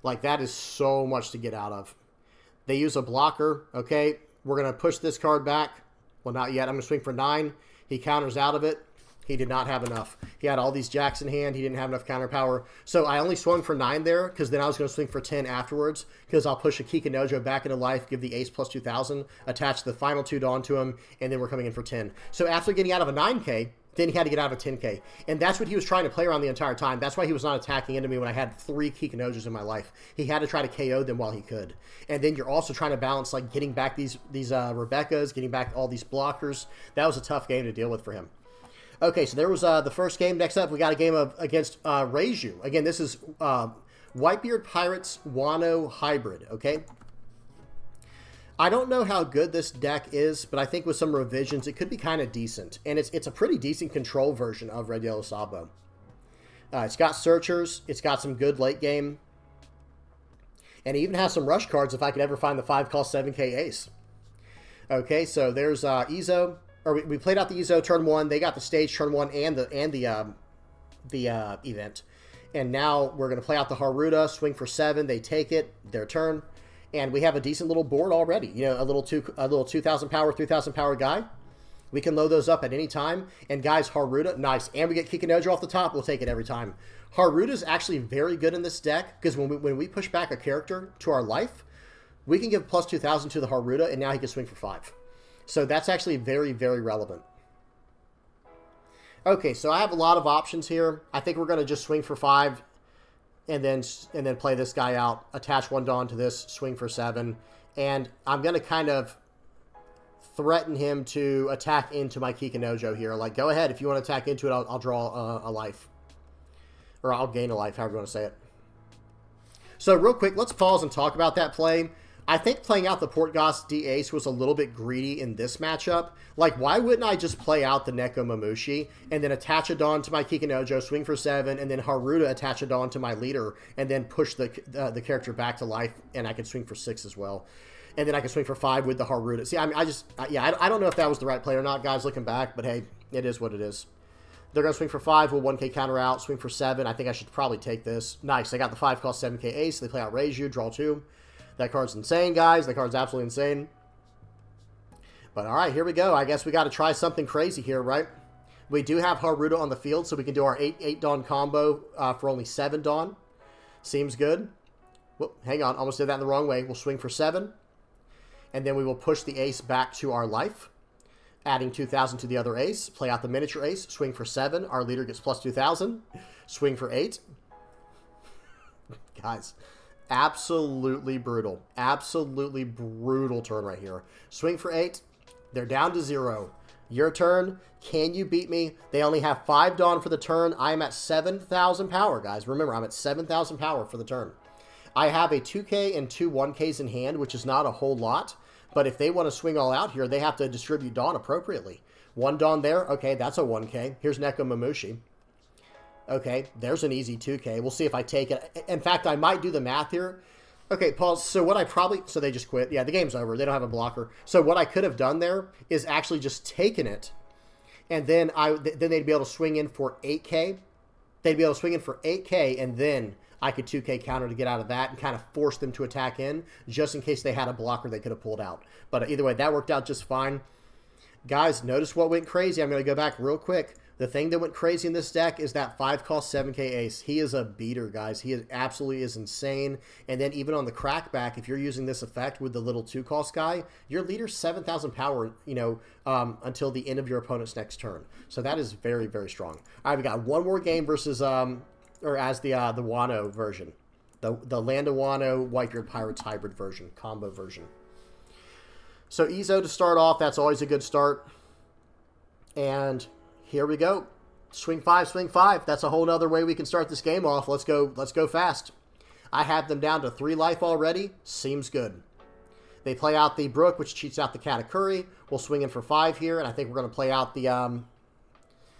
Like, that is so much to get out of. They use a blocker. Okay. We're going to push this card back. Well, not yet. I'm going to swing for 9. He counters out of it. He did not have enough. He had all these jacks in hand. He didn't have enough counter power. So I only swung for 9 there because then I was going to swing for 10 afterwards because I'll push a Kikinojo back into life, give the ace plus 2,000, attach the final 2 Dawn to him, and then we're coming in for 10. So after getting out of a 9K, then he had to get out of a 10K. And that's what he was trying to play around the entire time. That's why he was not attacking into me when I had 3 Kikinojos in my life. He had to try to KO them while he could. And then you're also trying to balance like getting back these Rebekahs, getting back all these blockers. That was a tough game to deal with for him. Okay, so there was the first game. Next up, we got a game against Reiju. Again, this is Whitebeard Pirates Wano Hybrid, okay? I don't know how good this deck is, but I think with some revisions, it could be kind of decent. And it's a pretty decent control version of Red Yellow Sabo. It's got Searchers. It's got some good late game. And it even has some rush cards if I could ever find the 5-cost 7K Ace. Okay, so there's Izo. Or we played out the Izo turn 1. They got the stage turn 1 and the event. And now we're going to play out the Haruta, swing for 7. They take it, their turn. And we have a decent little board already. You know, a little 2,000 power, 3,000 power guy. We can load those up at any time. And guys, Haruta, nice. And we get Kikinojo off the top. We'll take it every time. Haruta is actually very good in this deck because when we push back a character to our life, we can give plus 2,000 to the Haruta, and now he can swing for 5. So that's actually very, very relevant. Okay, so I have a lot of options here. I think we're going to just swing for 5 and then play this guy out, attach 1 Dawn to this, swing for 7. And I'm going to kind of threaten him to attack into my Kikinojo here. Like, go ahead. If you want to attack into it, I'll draw a life. Or I'll gain a life, however you want to say it. So real quick, let's pause and talk about that play. I think playing out the Portgas D Ace was a little bit greedy in this matchup. Like, why wouldn't I just play out the Neko Mamushi and then attach a Dawn to my Kikinojo, swing for 7, and then Haruta attach a Dawn to my leader, and then push the character back to life, and I could swing for 6 as well. And then I can swing for 5 with the Haruta. See, I mean, I don't know if that was the right play or not, guys, looking back, but hey, it is what it is. They're going to swing for 5, we'll 1K counter out, swing for 7. I think I should probably take this. Nice, they got the 5-cost 7K Ace. They play out Reiju, draw 2. That card's insane, guys. That card's absolutely insane. But all right, here we go. I guess we got to try something crazy here, right? We do have Haruta on the field, so we can do our 8 Dawn combo for only 7 Dawn. Seems good. Whoop, hang on. Almost did that in the wrong way. We'll swing for 7. And then we will push the ace back to our life, adding 2,000 to the other ace. Play out the miniature ace. Swing for 7. Our leader gets plus 2,000. Swing for 8. Guys, absolutely brutal. Absolutely brutal turn right here. Swing for 8. They're down to 0. Your turn. Can you beat me? They only have 5 Dawn for the turn. I am at 7,000 power, guys. Remember, I'm at 7,000 power for the turn. I have a 2K and 2 1Ks in hand, which is not a whole lot. But if they want to swing all out here, they have to distribute Dawn appropriately. 1 Dawn there. Okay, that's a 1K. Here's Neko Mamushi. Okay, there's an easy 2K. We'll see if I take it. In fact, I might do the math here. Okay, pause. So what I probably... So they just quit. Yeah, the game's over. They don't have a blocker. So what I could have done there is actually just taken it, and then then they'd be able to swing in for 8K. They'd be able to swing in for 8K, and then I could 2K counter to get out of that and kind of force them to attack in, just in case they had a blocker they could have pulled out. But either way, that worked out just fine. Guys, notice what went crazy. I'm going to go back real quick. The thing that went crazy in this deck is that 5-cost 7K ace. He is a beater, guys. He absolutely is insane. And then even on the crackback, if you're using this effect with the little 2-cost guy, your leader's 7,000 power, until the end of your opponent's next turn. So that is very, very strong. All right, we got one more game versus, as the Wano version. The Land of Wano Whitebeard Pirates hybrid version, combo version. So Ezo to start off, that's always a good start. And here we go. Swing 5, swing 5. That's a whole nother way we can start this game off. Let's go fast. I have them down to 3 life already. Seems good. They play out the Brook, which cheats out the Katakuri. We'll swing in for 5 here, and I think we're going to play out the...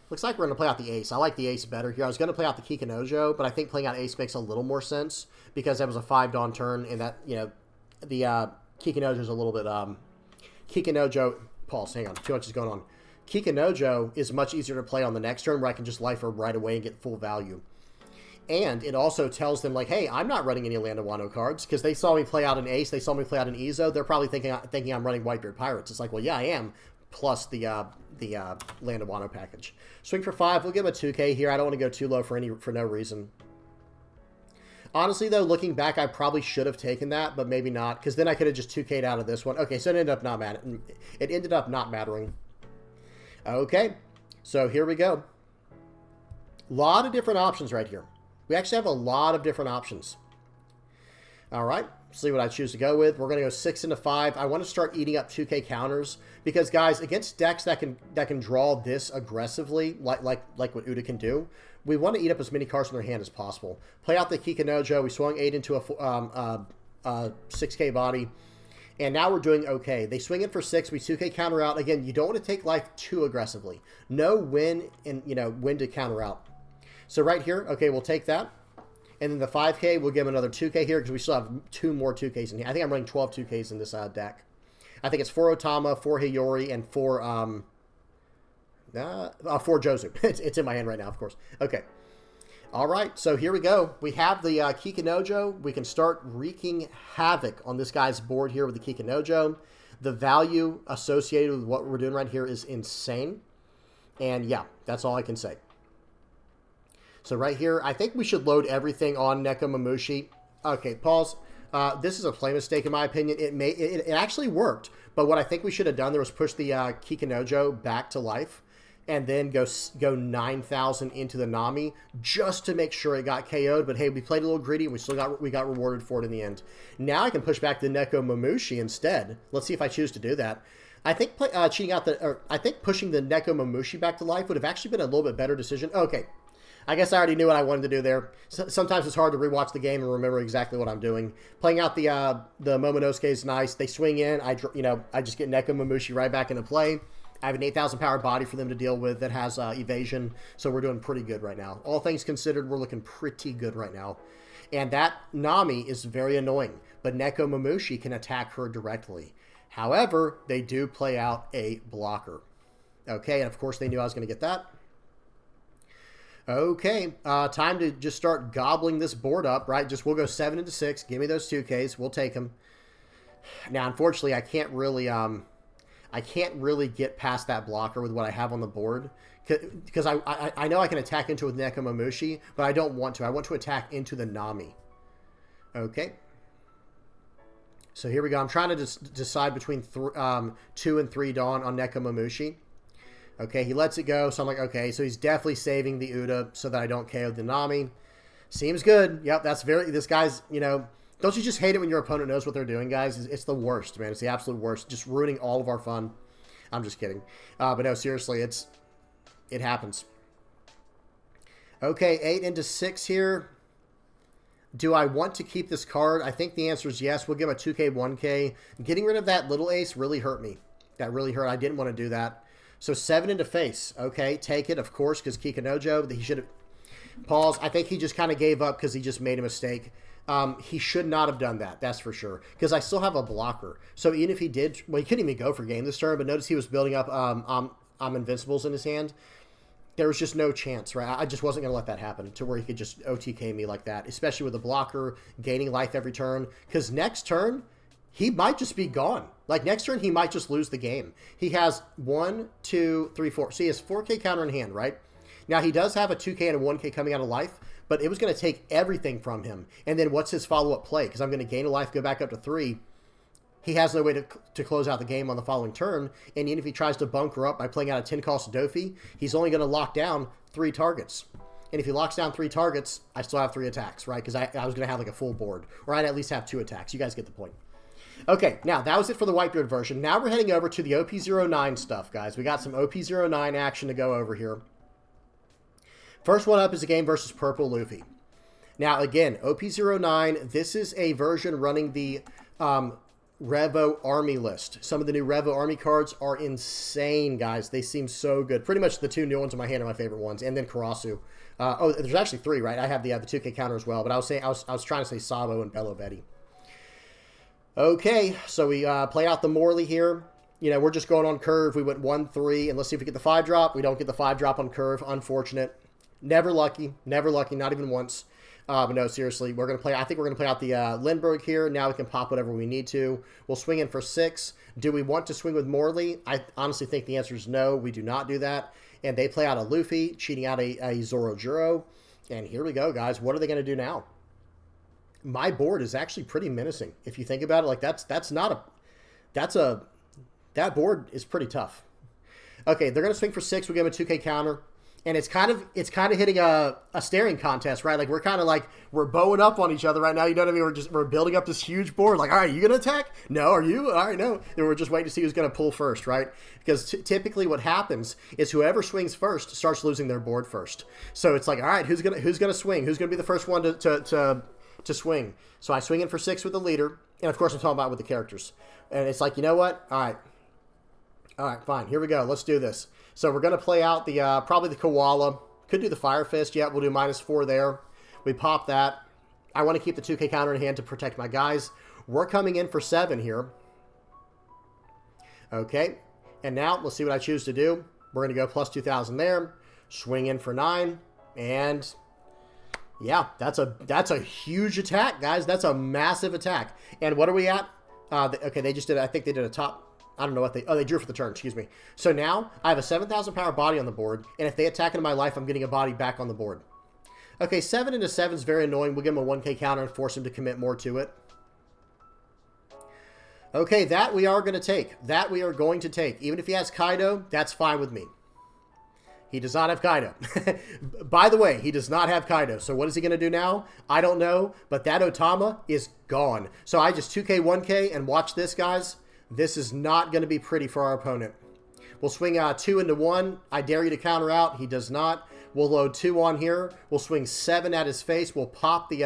looks like we're going to play out the Ace. I like the Ace better here. I was going to play out the Kikinojo, but I think playing out Ace makes a little more sense because that was a 5-Dawn turn, and that, the Kikinojo is a little bit... Kikinojo... Pause, hang on. Too much is going on. Kikinojo is much easier to play on the next turn where I can just life her right away and get full value. And it also tells them, like, hey, I'm not running any Land of Wano cards because they saw me play out an Ace, they saw me play out an Ezo. They're probably thinking I'm running Whitebeard Pirates. It's like, well, yeah, I am, plus the Land of Wano package. Swing for 5. We'll give him a 2K here. I don't want to go too low for no reason. Honestly, though, looking back, I probably should have taken that, but maybe not, because then I could have just 2K'd out of this one. Okay, so it ended up not mattering. Okay, so here we go. A lot of different options right here. We actually have a lot of different options. All right, see what I choose to go with. We're going to go 6 into 5. I want to start eating up 2K counters because, guys, against decks that can draw this aggressively, like what Uta can do, we want to eat up as many cards in their hand as possible. Play out the Kikinojo. We swung 8 into a 6K body. And now we're doing okay. They swing in for 6. We 2K counter out. Again, you don't want to take life too aggressively. Know when when to counter out. So right here, okay, we'll take that. And then the 5K, we'll give them another 2K here because we still have 2 more 2Ks in here. I think I'm running 12 2Ks in this deck. I think it's 4 Otama, 4 Hiyori, and 4 Jozu. It's in my hand right now, of course. Okay. All right, so here we go. We have the Kikinojo. We can start wreaking havoc on this guy's board here with the Kikinojo. The value associated with what we're doing right here is insane. And yeah, that's all I can say. So right here, I think we should load everything on Nekomamushi. Okay, pause. This is a play mistake in my opinion. It actually worked, but what I think we should have done there was push the Kikinojo back to life and then go 9,000 into the Nami just to make sure it got KO'd. But hey, we played a little greedy and we got rewarded for it in the end. Now I can push back the Nekomamushi instead. Let's see if I choose to do that. I think pushing the Nekomamushi back to life would have actually been a little bit better decision. Okay. I guess I already knew what I wanted to do there. Sometimes it's hard to rewatch the game and remember exactly what I'm doing. Playing out the Momonosuke is nice. They swing in. I just get Nekomamushi right back into play. I have an 8,000 power body for them to deal with that has evasion, so we're doing pretty good right now. All things considered, we're looking pretty good right now. And that Nami is very annoying, but Nekomamushi can attack her directly. However, they do play out a blocker. Okay, and of course they knew I was going to get that. Okay, time to just start gobbling this board up, right? We'll go 7 into 6. Give me those 2Ks. We'll take them. Now, unfortunately, I can't really get past that blocker with what I have on the board because I know I can attack into it with Nekomamushi, but I don't want to. I want to attack into the Nami. Okay. So here we go. I'm trying to decide between 2 and 3 Dawn on Nekomamushi. Okay, he lets it go, so I'm like, okay, so he's definitely saving the Uta so that I don't KO the Nami. Seems good. Yep, this guy's, don't you just hate it when your opponent knows what they're doing, guys? It's the worst, man. It's the absolute worst. Just ruining all of our fun. I'm just kidding. But no, seriously, it happens. Okay, 8 into 6 here. Do I want to keep this card? I think the answer is yes. We'll give a 2K, 1K. Getting rid of that little ace really hurt me. That really hurt. I didn't want to do that. So 7 into face. Okay, take it, of course, because Kikinojo, he should have... Pause. I think he just kind of gave up because he just made a mistake. He should not have done that, that's for sure, because I still have a blocker. So even if he did, well, he couldn't even go for game this turn, but notice he was building up Invincibles in his hand. There was just no chance, right? I just wasn't going to let that happen to where he could just OTK me like that, especially with a blocker, gaining life every turn, because next turn, he might just be gone. Like, next turn, he might just lose the game. He has 1, 2, 3, 4. So he has 4K counter in hand, right? Now, he does have a 2K and a 1K coming out of life, but it was going to take everything from him. And then what's his follow-up play? Because I'm going to gain a life, go back up to 3. He has no way to close out the game on the following turn. And even if he tries to bunker up by playing out a 10-cost Doffy, he's only going to lock down 3 targets. And if he locks down 3 targets, I still have 3 attacks, right? Because I was going to have like a full board. Or I'd at least have 2 attacks. You guys get the point. Okay, now that was it for the Whitebeard version. Now we're heading over to the OP09 stuff, guys. We got some OP09 action to go over here. First one up is a game versus Purple Luffy. Now, again, OP09, this is a version running the Revo Army list. Some of the new Revo Army cards are insane, guys. They seem so good. Pretty much the 2 new ones in my hand are my favorite ones, and then Karasu. Oh, there's actually 3, right? I have the 2K counter as well, but I was trying to say Sabo and Bello Betty. Okay, so we play out the Morley here. You know, we're just going on curve. We went 1-3, and let's see if we get the 5 drop. We don't get the 5 drop on curve. Unfortunate. Never lucky, not even once. But no, seriously, we're going to play, I think we're going to play out the Lindbergh here. Now we can pop whatever we need to. We'll swing in for 6. Do we want to swing with Morley? I honestly think the answer is no. We do not do that. And they play out a Luffy, cheating out a Zoro Juro. And here we go, guys. What are they going to do now? My board is actually pretty menacing. If you think about it, like that board is pretty tough. Okay, they're going to swing for 6. We give them a 2K counter. And it's kind of hitting a staring contest, right? Like, we're kind of like, we're bowing up on each other right now. You know what I mean? We're building up this huge board. Like, all right, you going to attack? No. Are you? All right, no. And we're just waiting to see who's going to pull first, right? Because typically what happens is whoever swings first starts losing their board first. So it's like, all right, who's gonna swing? Who's going to be the first one to swing? So I swing in for 6 with the leader. And, of course, I'm talking about with the characters. And it's like, you know what? All right, fine. Here we go. Let's do this. So we're going to play out the probably the Koala. Could do the Fire Fist. Yeah, we'll do -4 there. We pop that. I want to keep the 2K counter in hand to protect my guys. We're coming in for 7 here. Okay. And now let's see what I choose to do. We're going to go plus 2,000 there. Swing in for 9. And yeah, that's a huge attack, guys. That's a massive attack. And what are we at? Okay, they just did, I think they did a top. I don't know what they drew for the turn, excuse me. So now, I have a 7,000 power body on the board, and if they attack into my life, I'm getting a body back on the board. Okay, 7 into 7 is very annoying. We'll give him a 1K counter and force him to commit more to it. Okay, that we are going to take. That we are going to take. Even if he has Kaido, that's fine with me. He does not have Kaido. By the way, he does not have Kaido. So what is he going to do now? I don't know, but that Otama is gone. So I just 2K, 1K, and watch this, guys. This is not going to be pretty for our opponent. We'll swing 2 into 1. I dare you to counter out. He does not. We'll load 2 on here. We'll swing 7 at his face. We'll pop the...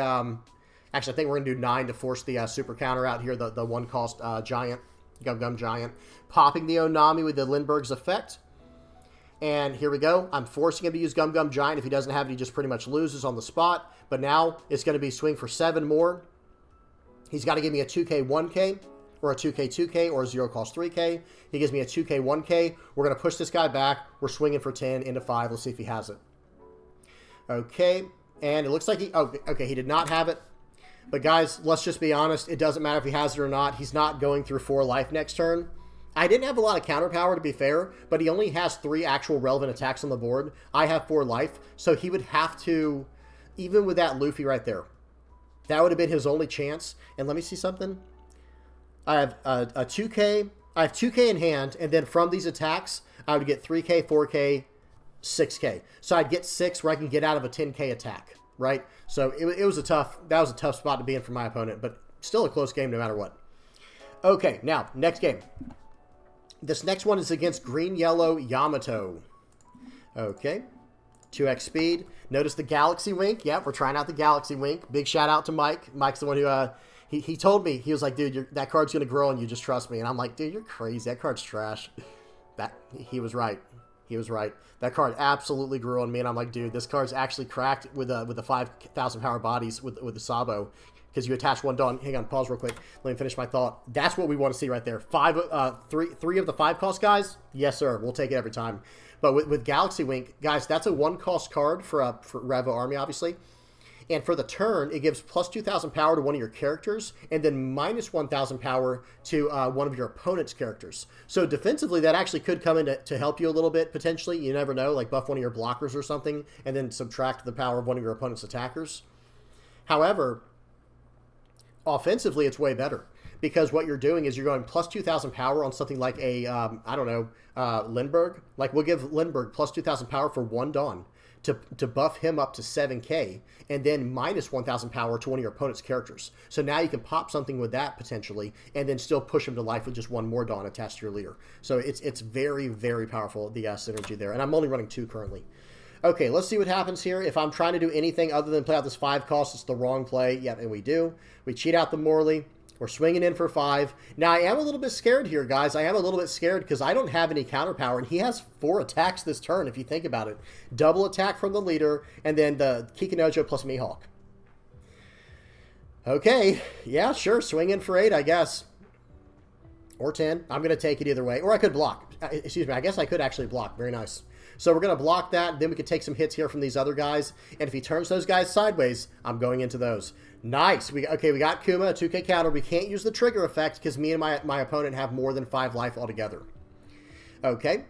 Actually, I think we're going to do 9 to force the super counter out here, the 1-cost Giant, Gum Giant. Popping the Onami with the Lindbergh's effect. And here we go. I'm forcing him to use Gum Giant. If he doesn't have it, he just pretty much loses on the spot. But now it's going to be swing for 7 more. He's got to give me a 2K 1K. Or a 2K 2K, or a 0-cost 3K. He gives me a 2K 1K. We're going to push this guy back. We're swinging for 10 into 5. Let's see if he has it. Okay. And it looks like he... Oh, okay. He did not have it. But, guys, let's just be honest. It doesn't matter if he has it or not. He's not going through 4 life next turn. I didn't have a lot of counter power, to be fair. But he only has 3 actual relevant attacks on the board. I have 4 life. So he would have to... Even with that Luffy right there. That would have been his only chance. And let me see something. I have a 2K. I have 2K in hand, and then from these attacks, I would get 3K, 4K, 6K. So I'd get 6 where I can get out of a 10K attack, right? So it was a tough. That was a tough spot to be in for my opponent, but still a close game no matter what. Okay, now next game. This next one is against Green Yellow Yamato. Okay, 2x speed. Notice the Galaxy Wink. Yeah, we're trying out the Galaxy Wink. Big shout out to Mike. Mike's the one who. He told me, he was like, dude, that card's going to grow on you, just trust me. And I'm like, dude, you're crazy. That card's trash. He was right. He was right. That card absolutely grew on me. And I'm like, dude, this card's actually cracked with the 5,000 power bodies with the Sabo. because you attach one Dawn. Hang on, pause real quick. Let me finish my thought. That's what we want to see right there. Three of the 5 cost guys. Yes, sir. We'll take it every time. But with Galaxy Wink, guys, that's a 1 cost card for Revo Army, obviously. And for the turn, it gives plus 2,000 power to one of your characters, and then minus 1,000 power to one of your opponent's characters. So defensively, that actually could come in to help you a little bit, potentially. You never know, like buff one of your blockers or something, and then subtract the power of one of your opponent's attackers. However, offensively, it's way better. Because what you're doing is you're going plus 2,000 power on something like a, I don't know, Lindbergh. Like, we'll give Lindbergh plus 2,000 power for 1 Dawn to buff him up to 7k, and then minus 1,000 power to one of your opponent's characters. So now you can pop something with that, potentially, and then still push him to life with just 1 more Dawn attached to your leader. So it's very, very powerful, the synergy there. And I'm only running 2 currently. Okay, let's see what happens here. If I'm trying to do anything other than play out this 5 cost, it's the wrong play. Yeah, and we do. We cheat out the Morley. We're swinging in for 5. Now, I am a little bit scared here, guys. I am a little bit scared because I don't have any counter power, and he has 4 attacks this turn, if you think about it. Double attack from the leader, and then the Kikinojo plus Mihawk. Okay, yeah, sure, swing in for 8, I guess. Or 10. I'm going to take it either way. Or I could block. Excuse me, I guess I could actually block. Very nice. So we're going to block that. Then we could take some hits here from these other guys. And if he turns those guys sideways, I'm going into those. Nice. Okay, we got Kuma, a 2k counter. We can't use the trigger effect because me and my opponent have more than 5 life altogether. Okay.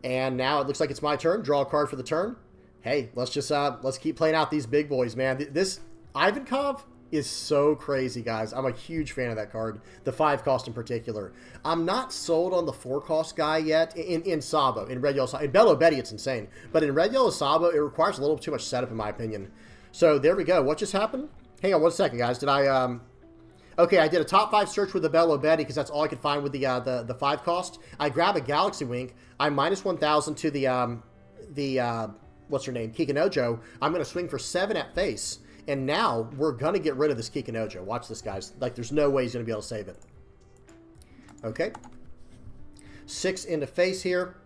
And now it looks like it's my turn. Draw a card for the turn. Hey, let's keep playing out these big boys, man. This Ivankov is so crazy, guys. I'm a huge fan of that card. The 5 cost in particular. I'm not sold on the 4 cost guy yet in Sabo, in Red Yellow Sabo. In Bello Betty, it's insane. But in Red Yellow Sabo, it requires a little too much setup, in my opinion. So there we go. What just happened? Hang on 1 second, guys. Did I okay, I did a top 5 search with the Bello Betty because that's all I could find with the 5 cost. I grab a Galaxy Wink. I minus 1,000 to the what's her name? Kikinojo. I'm going to swing for 7 at face. And now we're going to get rid of this Kikinojo. Watch this, guys. Like, there's no way he's going to be able to save it. Okay. 6 into face here.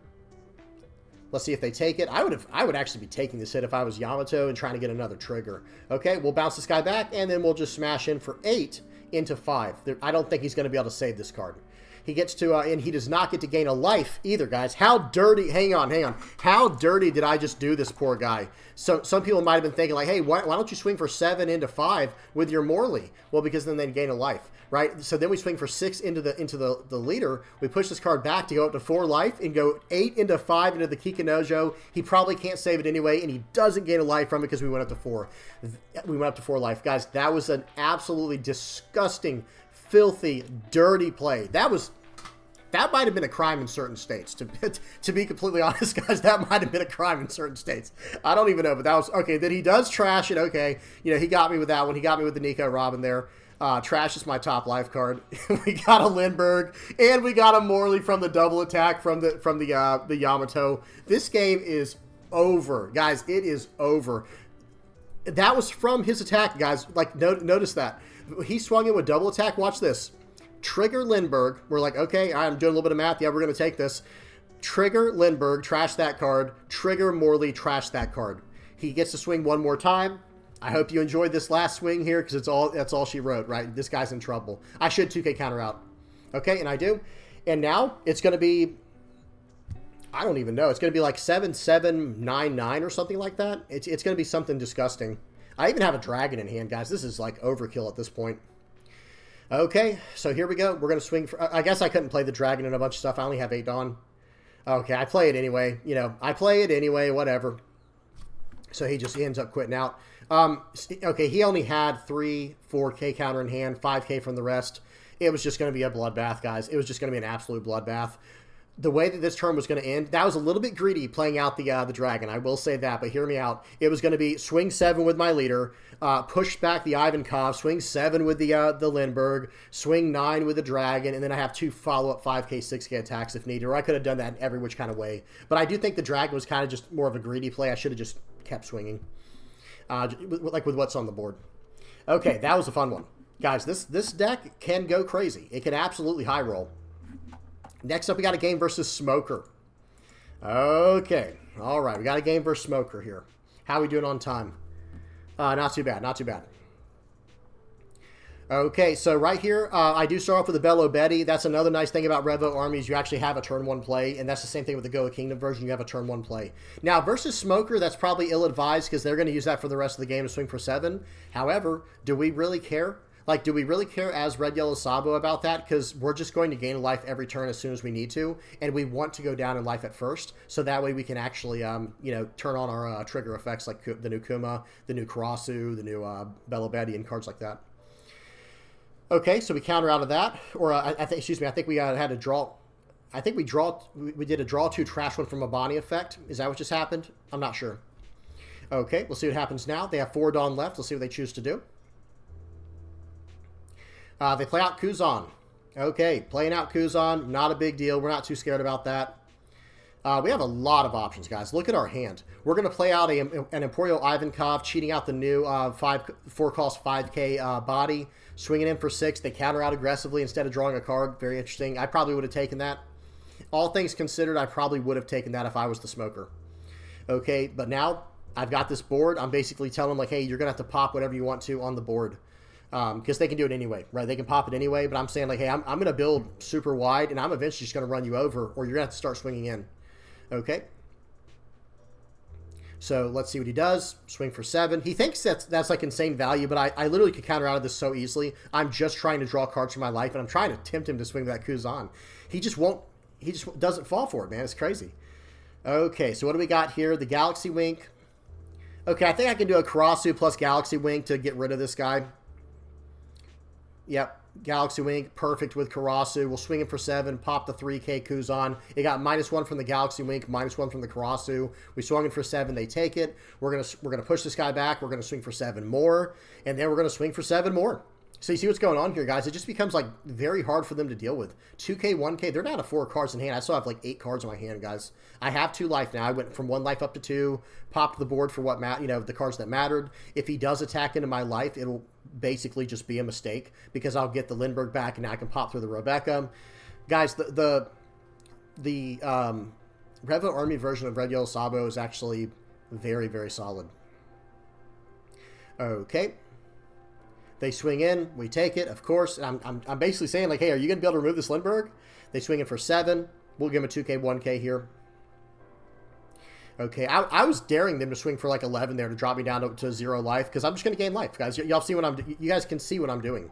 Let's see if they take it. I would actually be taking this hit if I was Yamato and trying to get another trigger. Okay, we'll bounce this guy back, and then we'll just smash in for 8 into 5. I don't think he's going to be able to save this card. He gets to, and he does not get to gain a life either, guys. How dirty, hang on. How dirty did I just do this poor guy? So some people might have been thinking like, hey, why don't you swing for 7 into 5 with your Morley? Well, because then they'd gain a life, right? So then we swing for 6 into the leader. We push this card back to go up to 4 life and go 8 into 5 into the Kikinojo. He probably can't save it anyway, and he doesn't gain a life from it because we went up to 4. We went up to 4 life. Guys, that was an absolutely disgusting, filthy, dirty play. That might have been a crime in certain states. To be completely honest, guys, that might have been a crime in certain states. I don't even know, but that was okay. Then he does trash it. Okay, you know, he got me with that one. He got me with the Nico Robin there. Trash is my top life card. We got a Lindbergh and we got a Morley from the double attack from the Yamato. This game is over, guys. It is over. That was from his attack, guys. Like, notice that. He swung in with double attack. Watch this. Trigger Lindbergh. We're like, okay, I'm doing a little bit of math. Yeah, we're going to take this. Trigger Lindbergh, trash that card. Trigger Morley, trash that card. He gets to swing 1 more time. I hope you enjoyed this last swing here because that's all she wrote, right? This guy's in trouble. I should 2K counter out. Okay, and I do. And now it's going to be, I don't even know. It's going to be like 7-7-9-9 or something like that. It's going to be something disgusting. I even have a dragon in hand, guys. This is like overkill at this point. Okay, so here we go. We're going to swing for... I guess I couldn't play the dragon and a bunch of stuff. I only have 8 Dawn. Okay, I play it anyway. You know, I play it anyway, whatever. So he ends up quitting out. Okay, he only had 4K counter in hand, 5K from the rest. It was just going to be a bloodbath, guys. It was just going to be an absolute bloodbath. The way that this turn was going to end, that was a little bit greedy playing out the dragon. I will say that, but hear me out. It was going to be swing 7 with my leader, push back the Ivankov, swing 7 with the Lindbergh, swing 9 with the dragon, and then I have 2 follow-up 5K, 6K attacks if needed, or I could have done that in every which kind of way. But I do think the dragon was kind of just more of a greedy play. I should have just kept swinging, like with what's on the board. Okay, that was a fun one. Guys, this deck can go crazy. It can absolutely high roll. Next up, we got a game versus Smoker. Okay. All right. We got a game versus Smoker here. How are we doing on time? Not too bad. Not too bad. Okay, so right here, I do start off with the Wanobeard. That's another nice thing about Revo armies. You actually have a turn 1 play, and that's the same thing with the Goa Kingdom version. You have a turn 1 play. Now, versus Smoker, that's probably ill-advised because they're going to use that for the rest of the game to swing for 7. However, do we really care? Like, do we really care as Red Yellow Sabo about that? Because we're just going to gain a life every turn as soon as we need to, and we want to go down in life at first, so that way we can actually, you know, turn on our trigger effects like the new Kuma, the new Karasu, the new Wanobeard, and cards like that. Okay, so we counter out of that, or I think, excuse me, I think we had a draw. I think we did a draw 2 trash 1 from a Bonnie effect. Is that what just happened? I'm not sure. Okay, we'll see what happens now. They have 4 Dawn left. Let's see what they choose to do. They play out Kuzan. Okay, playing out Kuzan, not a big deal. We're not too scared about that. We have a lot of options, guys. Look at our hand. We're going to play out an Emporio Ivankov, cheating out the new 4-cost 5k body, swinging in for 6. They counter out aggressively instead of drawing a card. Very interesting. I probably would have taken that. All things considered, I probably would have taken that if I was the Smoker. Okay, but now I've got this board. I'm basically telling them, like, hey, you're going to have to pop whatever you want to on the board. Because they can do it anyway, right? They can pop it anyway, but I'm saying, like, hey, I'm going to build super wide, and I'm eventually just going to run you over, or you're going to have to start swinging in. Okay. So let's see what he does. Swing for 7. He thinks that's like insane value, but I literally could counter out of this so easily. I'm just trying to draw cards for my life, and I'm trying to tempt him to swing that Kuzan. He just doesn't fall for it, man. It's crazy. Okay, so what do we got here? The Galaxy Wink. Okay, I think I can do a Karasu plus Galaxy Wink to get rid of this guy. Yep, Galaxy Wink, perfect with Karasu. We'll swing him for 7, pop the 3k Kuzan. It got -1 from the Galaxy Wink, -1 from the Karasu. We swung in for 7, they take it. We're gonna push this guy back. We're gonna swing for 7 more, and then we're gonna swing for 7 more. So you see what's going on here, guys? It just becomes like very hard for them to deal with. 2k, 1k, they're down to 4 cards in hand. I still have like 8 cards in my hand, guys. I have 2 life now. I went from 1 life up to 2, popped the board for what the cards that mattered. If he does attack into my life, it'll basically just be a mistake because I'll get the Lindbergh back and I can pop through the Rebecca. Guys, the Revo Army version of Red Yellow Sabo is actually very, very solid. Okay. They swing in, we take it, of course. I'm basically saying, like, hey, are you going to be able to remove this Lindbergh? They swing in for 7. We'll give him a 2k, 1k here. Okay, I was daring them to swing for like 11 there to drop me down to 0 life because I'm just going to gain life, guys. Y'all see what you guys can see what I'm doing.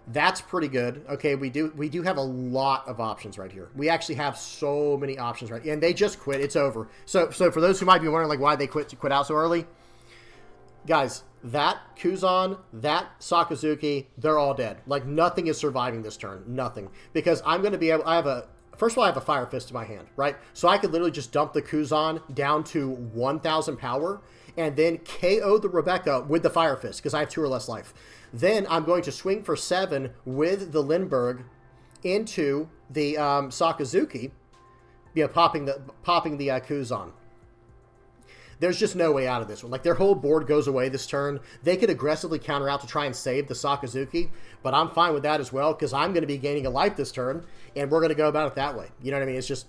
That's pretty good. Okay, we do have a lot of options right here. We actually have so many options right, and they just quit. It's over. So for those who might be wondering like why they quit out so early, guys, that Kuzan, that Sakazuki, they're all dead. Like, nothing is surviving this turn. Nothing. Because I'm going to be able... First of all, I have a Fire Fist in my hand, right? So I could literally just dump the Kuzan down to 1,000 power and then KO the Rebecca with the Fire Fist because I have 2 or less life. Then I'm going to swing for 7 with the Lindbergh into the Sakazuki, popping the Kuzan. There's just no way out of this one. Like, their whole board goes away this turn. They could aggressively counter out to try and save the Sakazuki, but I'm fine with that as well because I'm going to be gaining a life this turn, and we're going to go about it that way. You know what I mean? It's just,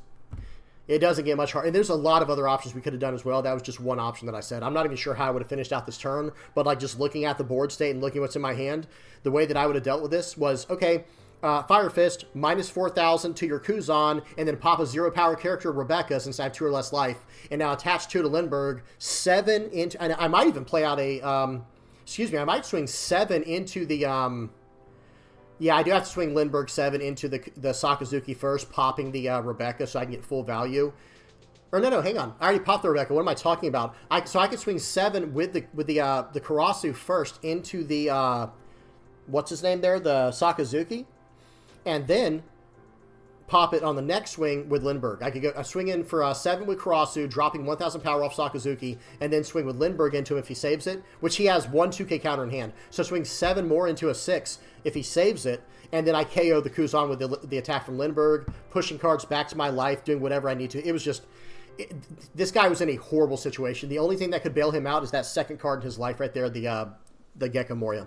it doesn't get much harder. And there's a lot of other options we could have done as well. That was just one option that I said. I'm not even sure how I would have finished out this turn, but like just looking at the board state and looking what's in my hand, the way that I would have dealt with this was, okay, Fire Fist, -4,000 to your Kuzan, and then pop a 0 power character, Rebecca, since I have 2 or less life, and now attach 2 to Lindbergh, 7 into, and I might even play out a, I might swing 7 into the, yeah, I do have to swing Lindbergh 7 into the Sakazuki first, popping the Rebecca so I can get full value. Or no, hang on. I already popped the Rebecca. What am I talking about? So I could swing 7 with the Karasu first into the, what's his name there? The Sakazuki. And then pop it on the next swing with Lindbergh. I could go swing in for 7 with Karasu, dropping 1,000 power off Sakazuki, and then swing with Lindbergh into him if he saves it, which he has 1 2k counter in hand. So swing 7 more into a 6 if he saves it, and then I KO the Kuzan with the attack from Lindbergh, pushing cards back to my life, doing whatever I need to. It was just... this guy was in a horrible situation. The only thing that could bail him out is that second card in his life right there, the Gecko Moria.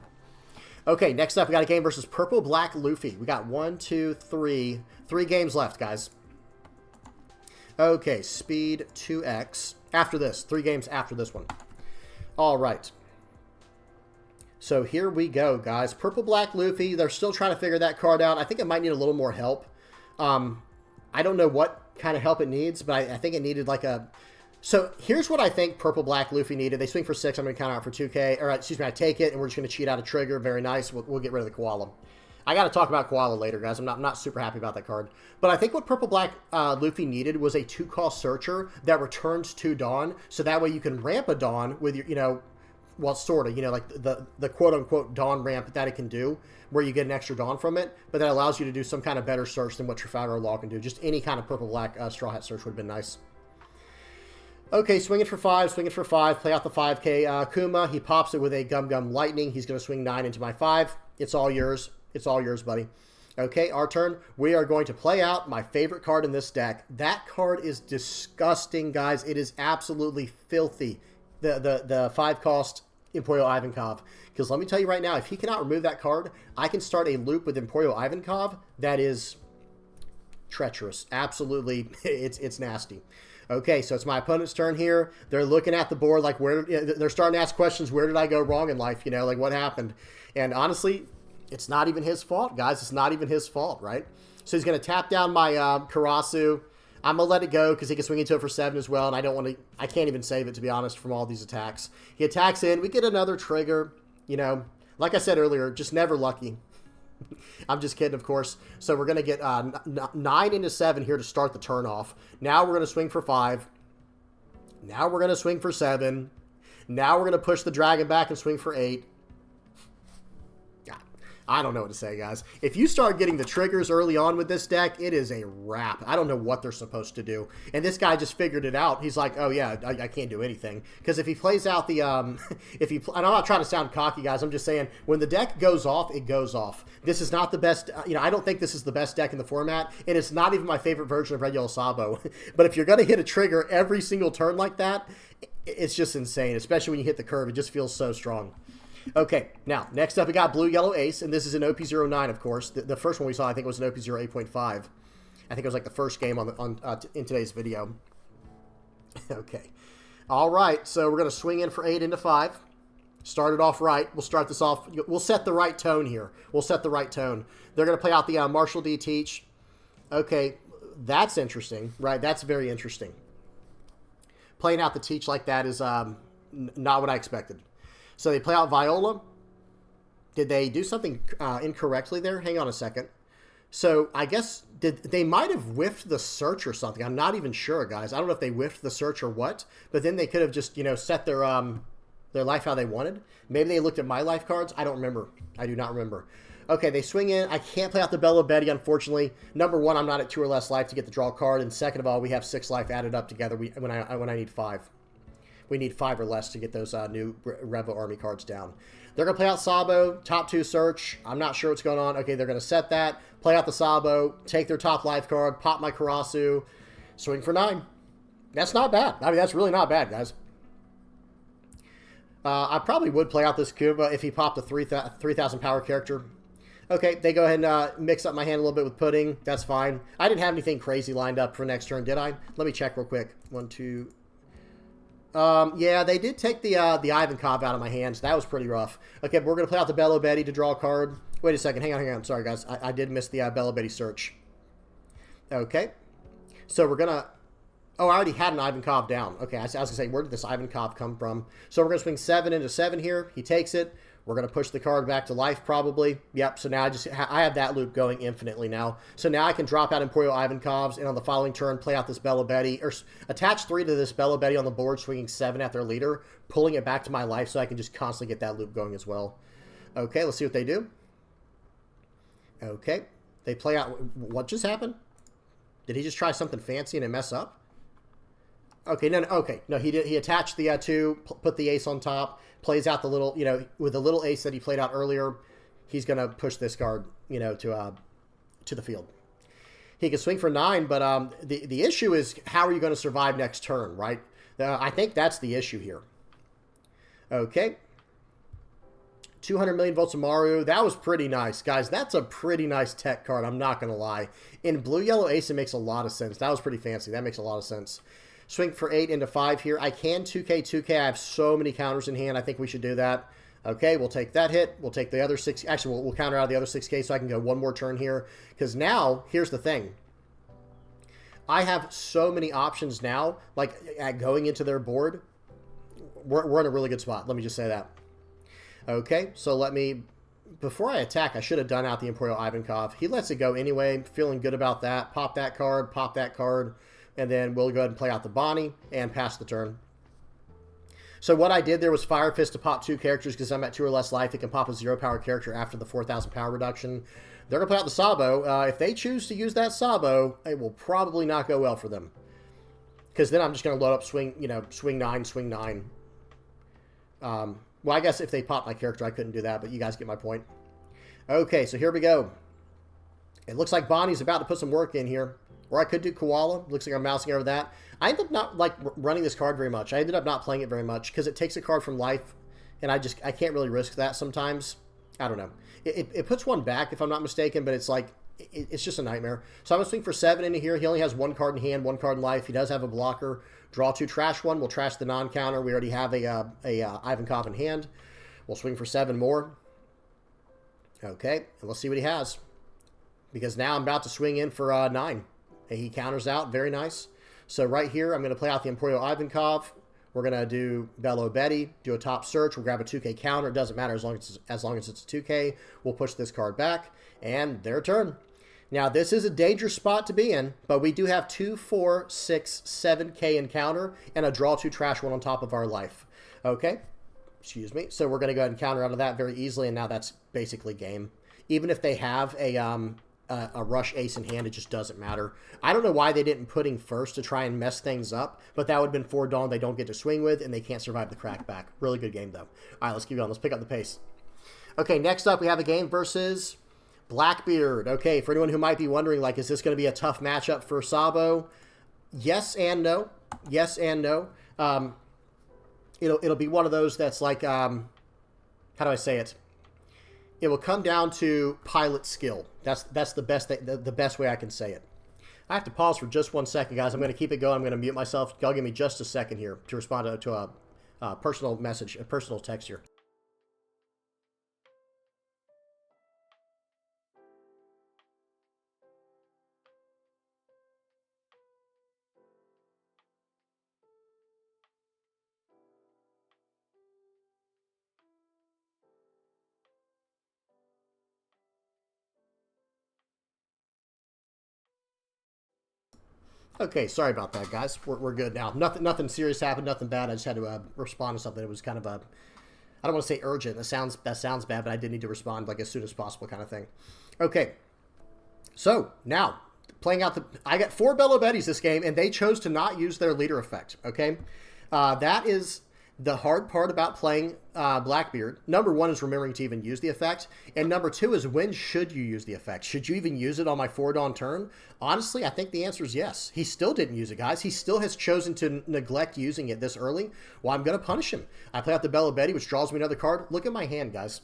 Okay, next up, we got a game versus Purple Black Luffy. We got 1, 2, 3. 3 games left, guys. Okay, speed 2x. After this, 3 games after this one. All right. So here we go, guys. Purple-black Luffy. They're still trying to figure that card out. I think it might need a little more help. I don't know what kind of help it needs, but I think it needed like a... So here's what I think Purple-black Luffy needed. They swing for 6. I'm going to count out for 2K. Or excuse me, I take it, and we're just going to cheat out a trigger. Very nice. We'll get rid of the Koala. I got to talk about Koala later, guys. I'm not super happy about that card. But I think what Purple-black Luffy needed was a 2-cost Searcher that returns 2 Dawn, so that way you can ramp a Dawn with your, you know, well, sort of, you know, like the quote-unquote Dawn ramp that it can do, where you get an extra Dawn from it, but that allows you to do some kind of better search than what Trafalgar Law can do. Just any kind of Purple-black Straw Hat search would have been nice. Okay, swinging for 5, play out the 5K Kuma. He pops it with a Gum Gum Lightning. He's going to swing 9 into my 5. It's all yours. It's all yours, buddy. Okay, our turn. We are going to play out my favorite card in this deck. That card is disgusting, guys. It is absolutely filthy. The 5-cost Emporio Ivankov. Because let me tell you right now, if he cannot remove that card, I can start a loop with Emporio Ivankov that is treacherous. Absolutely, it's nasty. Okay, so it's my opponent's turn here. They're looking at the board like, they're starting to ask questions, where did I go wrong in life? You know, like what happened? And honestly, it's not even his fault, guys. It's not even his fault, right? So he's going to tap down my Karasu. I'm going to let it go because he can swing into it for 7 as well, and I don't want to... I can't even save it, to be honest, from all these attacks. He attacks in. We get another trigger. You know, like I said earlier, just never lucky. I'm just kidding, of course. So we're going to get 9 into 7 here to start the turn off. Now we're going to swing for 5. Now we're going to swing for 7. Now we're going to push the dragon back and swing for 8. I don't know what to say, guys. If you start getting the triggers early on with this deck, it is a wrap. I don't know what they're supposed to do. And this guy just figured it out. He's like, oh, yeah, I can't do anything. Because if he plays out the... and I'm not trying to sound cocky, guys. I'm just saying, when the deck goes off, it goes off. This is not the best... you know, I don't think this is the best deck in the format. And it's not even my favorite version of Red Yellow Sabo. But if you're going to hit a trigger every single turn like that, it's just insane. Especially when you hit the curve. It just feels so strong. Okay, now, next up we got Blue Yellow Ace, and this is an OP09, of course. The first one we saw, I think, was an OP08.5. I think it was like the first game in today's video. Okay. All right, so we're going to swing in for 8 into 5. Start it off right. We'll start this off. We'll set the right tone here. We'll set the right tone. They're going to play out the Marshall D Teach. Okay, that's interesting, right? That's very interesting. Playing out the Teach like that is not what I expected. So they play out Viola. Did they do something incorrectly there? Hang on a second. So I guess they might have whiffed the search or something. I'm not even sure, guys. I don't know if they whiffed the search or what. But then they could have just, you know, set their life how they wanted. Maybe they looked at my life cards. I don't remember. I do not remember. Okay, they swing in. I can't play out the Bella Betty, unfortunately. Number 1, I'm not at 2 or less life to get the draw card. And second of all, we have 6 life added up together when I need 5. We need 5 or less to get those new Revo Army cards down. They're going to play out Sabo, top 2 search. I'm not sure what's going on. Okay, they're going to set that, play out the Sabo, take their top life card, pop my Karasu, swing for 9. That's not bad. I mean, that's really not bad, guys. I probably would play out this Kuba if he popped a 3,000 power character. Okay, they go ahead and mix up my hand a little bit with Pudding. That's fine. I didn't have anything crazy lined up for next turn, did I? Let me check real quick. 1, 2... yeah, they did take the Ivankov out of my hands. That was pretty rough. Okay, but we're going to play out the Bella Betty to draw a card. Wait a second. Hang on. Sorry, guys. I did miss the Bella Betty search. Okay. So we're going to... Oh, I already had an Ivankov down. Okay, I was going to say, where did this Ivankov come from? So we're going to swing 7 into 7 here. He takes it. We're going to push the card back to life, probably. Yep, so now I have that loop going infinitely now. So now I can drop out Emporio Ivankovs, and on the following turn, play out this Bella Betty, or attach 3 to this Bella Betty on the board, swinging 7 at their leader, pulling it back to my life so I can just constantly get that loop going as well. Okay, let's see what they do. Okay, they play out... What just happened? Did he just try something fancy and it mess up? Okay, no, he attached the 2, put the ace on top, plays out the little, you know, with the little ace that he played out earlier, he's going to push this card, you know, to the field. He can swing for 9, but the issue is, how are you going to survive next turn, right? I think that's the issue here. Okay. 200 million volts of Maru. That was pretty nice, guys. That's a pretty nice tech card, I'm not going to lie. In Blue Yellow Ace, it makes a lot of sense. That was pretty fancy. That makes a lot of sense. Swing for 8 into 5 here. I can 2K. I have so many counters in hand. I think we should do that. Okay, we'll take that hit. We'll take the other 6. Actually, we'll counter out the other 6K so I can go one more turn here. Because now, here's the thing. I have so many options now, like at going into their board. We're in a really good spot. Let me just say that. Okay, so let me... Before I attack, I should have done out the Emporio Ivankov. He lets it go anyway. Feeling good about that. Pop that card, and then we'll go ahead and play out the Bonnie and pass the turn. So what I did there was Fire Fist to pop 2 characters because I'm at 2 or less life. It can pop a 0 power character after the 4,000 power reduction. They're going to play out the Sabo. If they choose to use that Sabo, it will probably not go well for them. Because then I'm just going to load up swing 9, swing 9. Well, I guess if they pop my character, I couldn't do that, but you guys get my point. Okay, so here we go. It looks like Bonnie's about to put some work in here. Or I could do Koala. Looks like I'm mousing over that. I ended up not like running this card very much. I ended up not playing it very much because it takes a card from life, and I can't really risk that sometimes. I don't know. It puts one back if I'm not mistaken, but it's like it's just a nightmare. So I'm going to swing for 7 into here. He only has 1 card in hand, 1 card in life. He does have a blocker. Draw 2, trash 1. We'll trash the non-counter. We already have a Ivankov in hand. We'll swing for 7 more. Okay, and let's see what he has. Because now I'm about to swing in for 9. And he counters out. Very nice. So right here, I'm going to play out the Emporio Ivankov. We're going to do Bello Betty, do a top search. We'll grab a 2K counter. It doesn't matter as long as it's a 2K. We'll push this card back, and their turn. Now, this is a dangerous spot to be in, but we do have 2, 4, 6, 7K in counter, and a draw 2, trash 1 on top of our life. Okay? Excuse me. So we're going to go ahead and counter out of that very easily, and now that's basically game. Even if they have a rush ace in hand, it just doesn't matter. I don't know why they didn't put him first to try and mess things up, but that would have been 4 Dawn they don't get to swing with, and they can't survive the crackback. Really good game, though. All right, let's keep going. Let's pick up the pace. Okay, next up, we have a game versus Blackbeard. Okay, for anyone who might be wondering, like, is this going to be a tough matchup for Sabo? Yes and no. Yes and no. It'll be one of those that's like, how do I say it? It will come down to pilot skill. That's the best way I can say it. I have to pause for just 1 second, guys. I'm going to keep it going. I'm going to mute myself. Y'all give me just a second here to respond to a personal message, a personal text here. Okay, sorry about that, guys. We're good now. Nothing serious happened. Nothing bad. I just had to respond to something that was kind of I don't want to say urgent. That sounds bad, but I did need to respond like as soon as possible, kind of thing. Okay, so now playing out I got 4 Bello Betties this game, and they chose to not use their leader effect. Okay, that is the hard part about playing Blackbeard. Number 1 is remembering to even use the effect. And number 2 is when should you use the effect? Should you even use it on my 4 Dawn turn? Honestly, I think the answer is yes. He still didn't use it, guys. He still has chosen to neglect using it this early. Well, I'm going to punish him. I play out the Bello Betty, which draws me another card. Look at my hand, guys.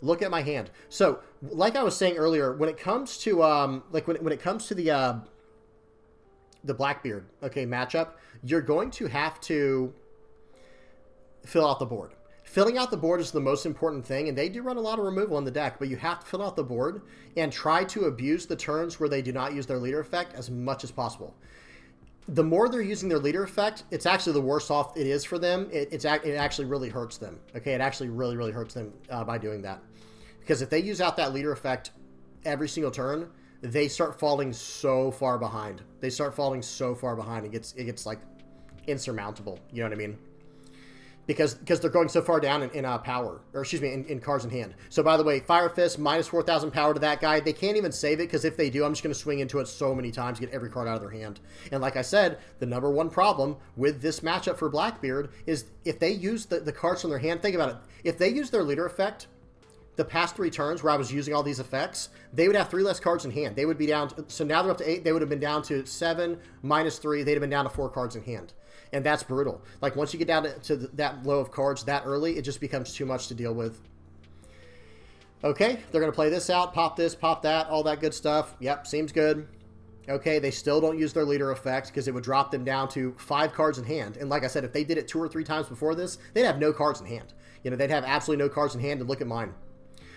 Look at my hand. So, like I was saying earlier, when it comes to when it comes to the Blackbeard, okay, matchup, you're going to have to fill out the board. Filling out the board is the most important thing, and they do run a lot of removal on the deck, but you have to fill out the board and try to abuse the turns where they do not use their leader effect as much as possible. The more they're using their leader effect, it's actually the worse off it is for them. It actually really hurts them. Okay, it actually really hurts them by doing that. Because if they use out that leader effect every single turn, they start falling so far behind. It gets like insurmountable. You know what I mean? Because they're going so far down in power, or excuse me, in cards in hand. So by the way, Fire Fist, minus 4,000 power to that guy. They can't even save it, because if they do, I'm just going to swing into it so many times to get every card out of their hand. And like I said, the number 1 problem with this matchup for Blackbeard is if they use the cards from their hand, think about it. If they use their leader effect, the past 3 turns where I was using all these effects, they would have 3 less cards in hand. They would be down, so now they're up to 8, they would have been down to 7, minus 3, they'd have been down to 4 cards in hand. And that's brutal. Like, once you get down to that low of cards that early, it just becomes too much to deal with. Okay, they're going to play this out, pop this, pop that, all that good stuff. Yep, seems good. Okay, they still don't use their leader effect because it would drop them down to 5 cards in hand. And like I said, if they did it 2 or 3 times before this, they'd have no cards in hand. You know, they'd have absolutely no cards in hand, and look at mine.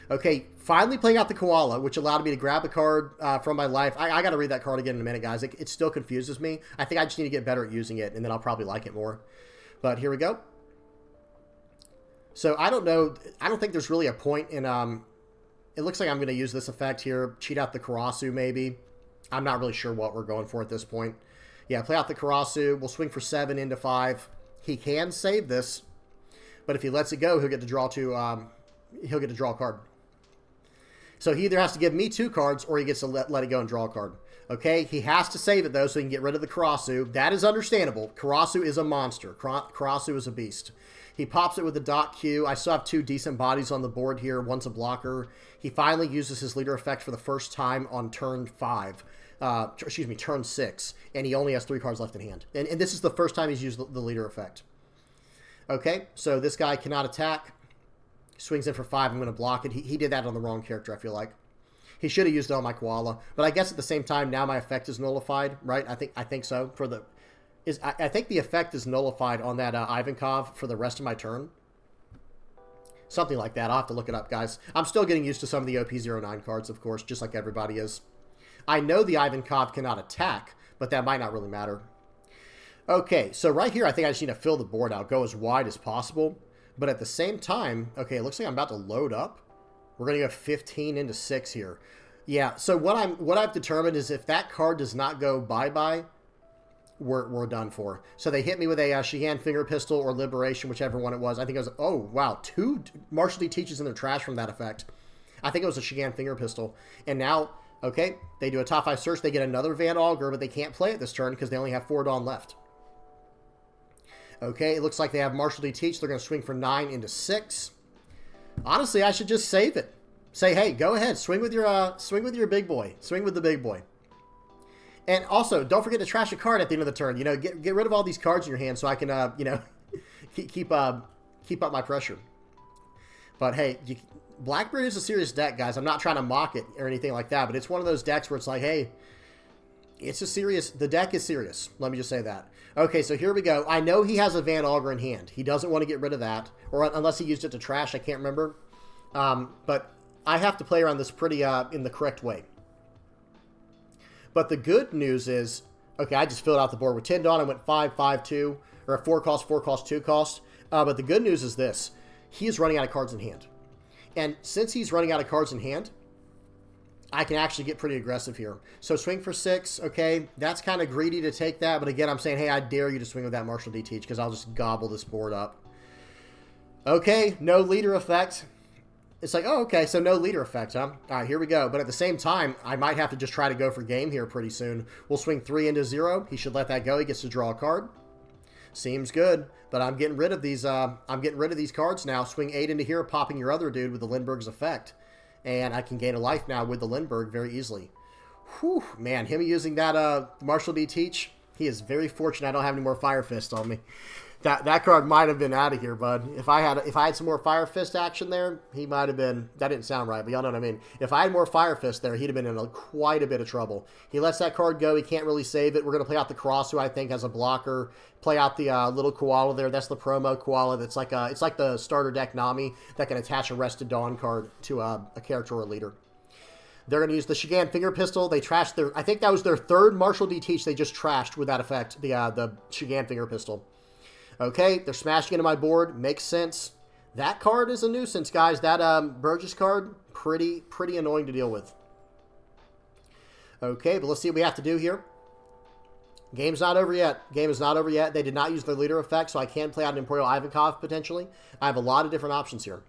Okay, finally playing out the Koala, which allowed me to grab a card from my life. I got to read that card again in a minute, guys. It still confuses me. I think I just need to get better at using it, and then I'll probably like it more. But here we go. So I don't know. I don't think there's really a point in... it looks like I'm going to use this effect here. Cheat out the Karasu, maybe. I'm not really sure what we're going for at this point. Yeah, play out the Karasu. We'll swing for 7 into 5. He can save this, but if he lets it go, he'll get to draw he'll get to draw a card. So he either has to give me 2 cards, or he gets to let it go and draw a card. Okay, he has to save it though, so he can get rid of the Karasu. That is understandable. Karasu is a monster. Karasu is a beast. He pops it with the dot Q. I still have 2 decent bodies on the board here. One's a blocker. He finally uses his leader effect for the first time on turn 5. Turn 6, and he only has 3 cards left in hand. And this is the first time he's used the leader effect. Okay, so this guy cannot attack. Swings in for 5. I'm going to block it. He did that on the wrong character, I feel like. He should have used it on my Koala, but I guess at the same time now my effect is nullified, right? I think so. I think the effect is nullified on that Ivankov for the rest of my turn. Something like that. I'll have to look it up, guys. I'm still getting used to some of the OP09 cards, of course, just like everybody is. I know the Ivankov cannot attack, but that might not really matter. Okay, so right here, I think I just need to fill the board out, go as wide as possible. But at the same time, okay, it looks like I'm about to load up. We're going to go 15 into 6 here. Yeah, so what I've determined is if that card does not go bye-bye, we're done for. So they hit me with a Shihan Finger Pistol or Liberation, whichever one it was. I think it was, oh, wow, 2 Marshall D teaches in their trash from that effect. I think it was a Shihan Finger Pistol. And now, okay, they do a top 5 search. They get another Van Augur, but they can't play it this turn because they only have 4 Dawn left. Okay, it looks like they have Marshall D teach. They're going to swing for 9 into 6. Honestly, I should just save it. Say, hey, go ahead, swing with your big boy. Swing with the big boy. And also, don't forget to trash a card at the end of the turn. You know, get rid of all these cards in your hand so I can, you know, keep up my pressure. But hey, Blackbeard is a serious deck, guys. I'm not trying to mock it or anything like that, but it's one of those decks where it's like, hey, the deck is serious. Let me just say that. Okay, so here we go. I know he has a Van Augur in hand. He doesn't want to get rid of that, or unless he used it to trash. I can't remember. But I have to play around this pretty in the correct way. But the good news is, okay, I just filled out the board with 10 Dawn. I went 5, 5, 2, or a 4 cost, 4 cost, 2 cost. But the good news is this. He is running out of cards in hand. And since he's running out of cards in hand, I can actually get pretty aggressive here. So swing for 6, okay, that's kind of greedy to take that. But again, I'm saying, hey, I dare you to swing with that Marshall D teach because I'll just gobble this board up. Okay, no leader effect. It's like, oh, okay, so no leader effect, huh? All right, here we go. But at the same time, I might have to just try to go for game here pretty soon. We'll swing 3 into 0. He should let that go. He gets to draw a card. Seems good. But I'm getting rid of these. I'm getting rid of these cards now. Swing 8 into here, popping your other dude with the Lindbergh's effect, and I can gain a life now with the Lindbergh very easily. Whew, man, him using that Marshall D teach. He is very fortunate. I don't have any more Fire Fist on me. That card might have been out of here, bud. If I had some more Fire Fist action there, he might have been. That didn't sound right, but y'all know what I mean. If I had more Fire Fist there, he'd have been in quite a bit of trouble. He lets that card go. He can't really save it. We're gonna play out the Cross, who I think has a blocker. Play out the little Koala there. That's the promo Koala. That's like it's like the starter deck Nami that can attach a Rested Dawn card to a character or a leader. They're going to use the Shigan Finger Pistol. They trashed their. I think that was their 3rd Marshall D teach. They just trashed with that effect. The Shigan Finger Pistol. Okay, they're smashing into my board. Makes sense. That card is a nuisance, guys. That Burgess card, pretty annoying to deal with. Okay, but let's see what we have to do here. Game's not over yet. Game is not over yet. They did not use their leader effect, so I can play out an Imperial Ivankov potentially. I have a lot of different options here.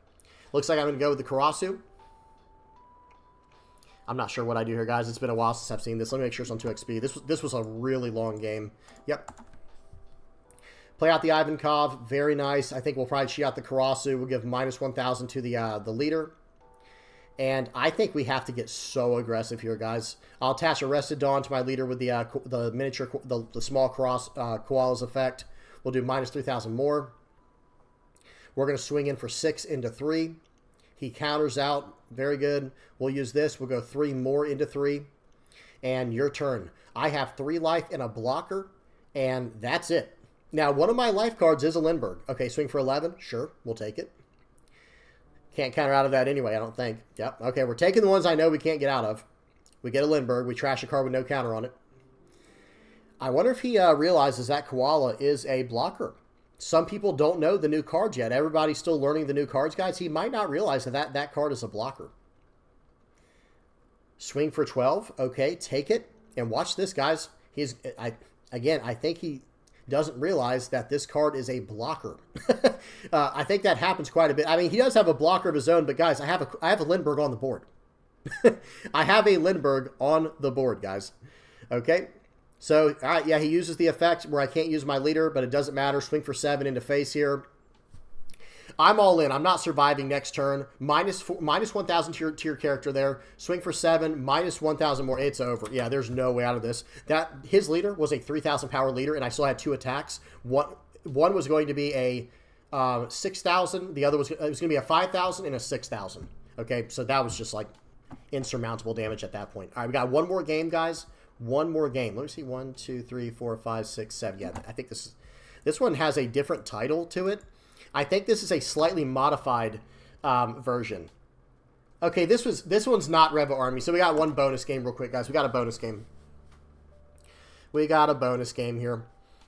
Looks like I'm going to go with the Karasu. I'm not sure what I do here, guys. It's been a while since I've seen this. Let me make sure it's on 2xp. This was a really long game. Yep. Play out the Ivankov. Very nice. I think we'll probably cheat out the Karasu. We'll give minus 1,000 to the leader. And I think we have to get so aggressive here, guys. I'll attach Arrested Dawn to my leader with the miniature, the small cross Koala's effect. We'll do minus 3,000 more. We're going to swing in for 6 into 3. He counters out. Very good. We'll use this. We'll go 3 more into 3. And your turn. I have 3 life and a blocker, and that's it. Now, one of my life cards is a Lindbergh. Okay, swing for 11. Sure, we'll take it. Can't counter out of that anyway, I don't think. Yep, okay, we're taking the ones I know we can't get out of. We get a Lindbergh. We trash a card with no counter on it. I wonder if he realizes that Koala is a blocker. Some people don't know the new cards yet. Everybody's still learning the new cards, guys. He might not realize that that card is a blocker. Swing for 12. Okay, take it. And watch this, guys. I think he doesn't realize that this card is a blocker. I think that happens quite a bit. I mean, he does have a blocker of his own, but guys, I have a Lindbergh on the board. I have a Lindbergh on the board, guys. Okay. So, all right, yeah, he uses the effect where I can't use my leader, but it doesn't matter. Swing for 7 into face here. I'm all in. I'm not surviving next turn. Minus 1,000 to your character there. Swing for 7, minus 1,000 more. It's over. Yeah, there's no way out of this. His leader was a 3,000 power leader, and I still had 2 attacks. One was going to be a 6,000. The other was going to be a 5,000 and a 6,000. Okay, so that was just like insurmountable damage at that point. All right, we got one more game, guys. One more game. Let me see. 1, 2, 3, 4, 5, 6, 7. Yeah, I think this one has a different title to it. I think this is a slightly modified version. Okay, this one's not Revo Army. So we got one bonus game real quick, guys. We got a bonus game. We got a bonus game here.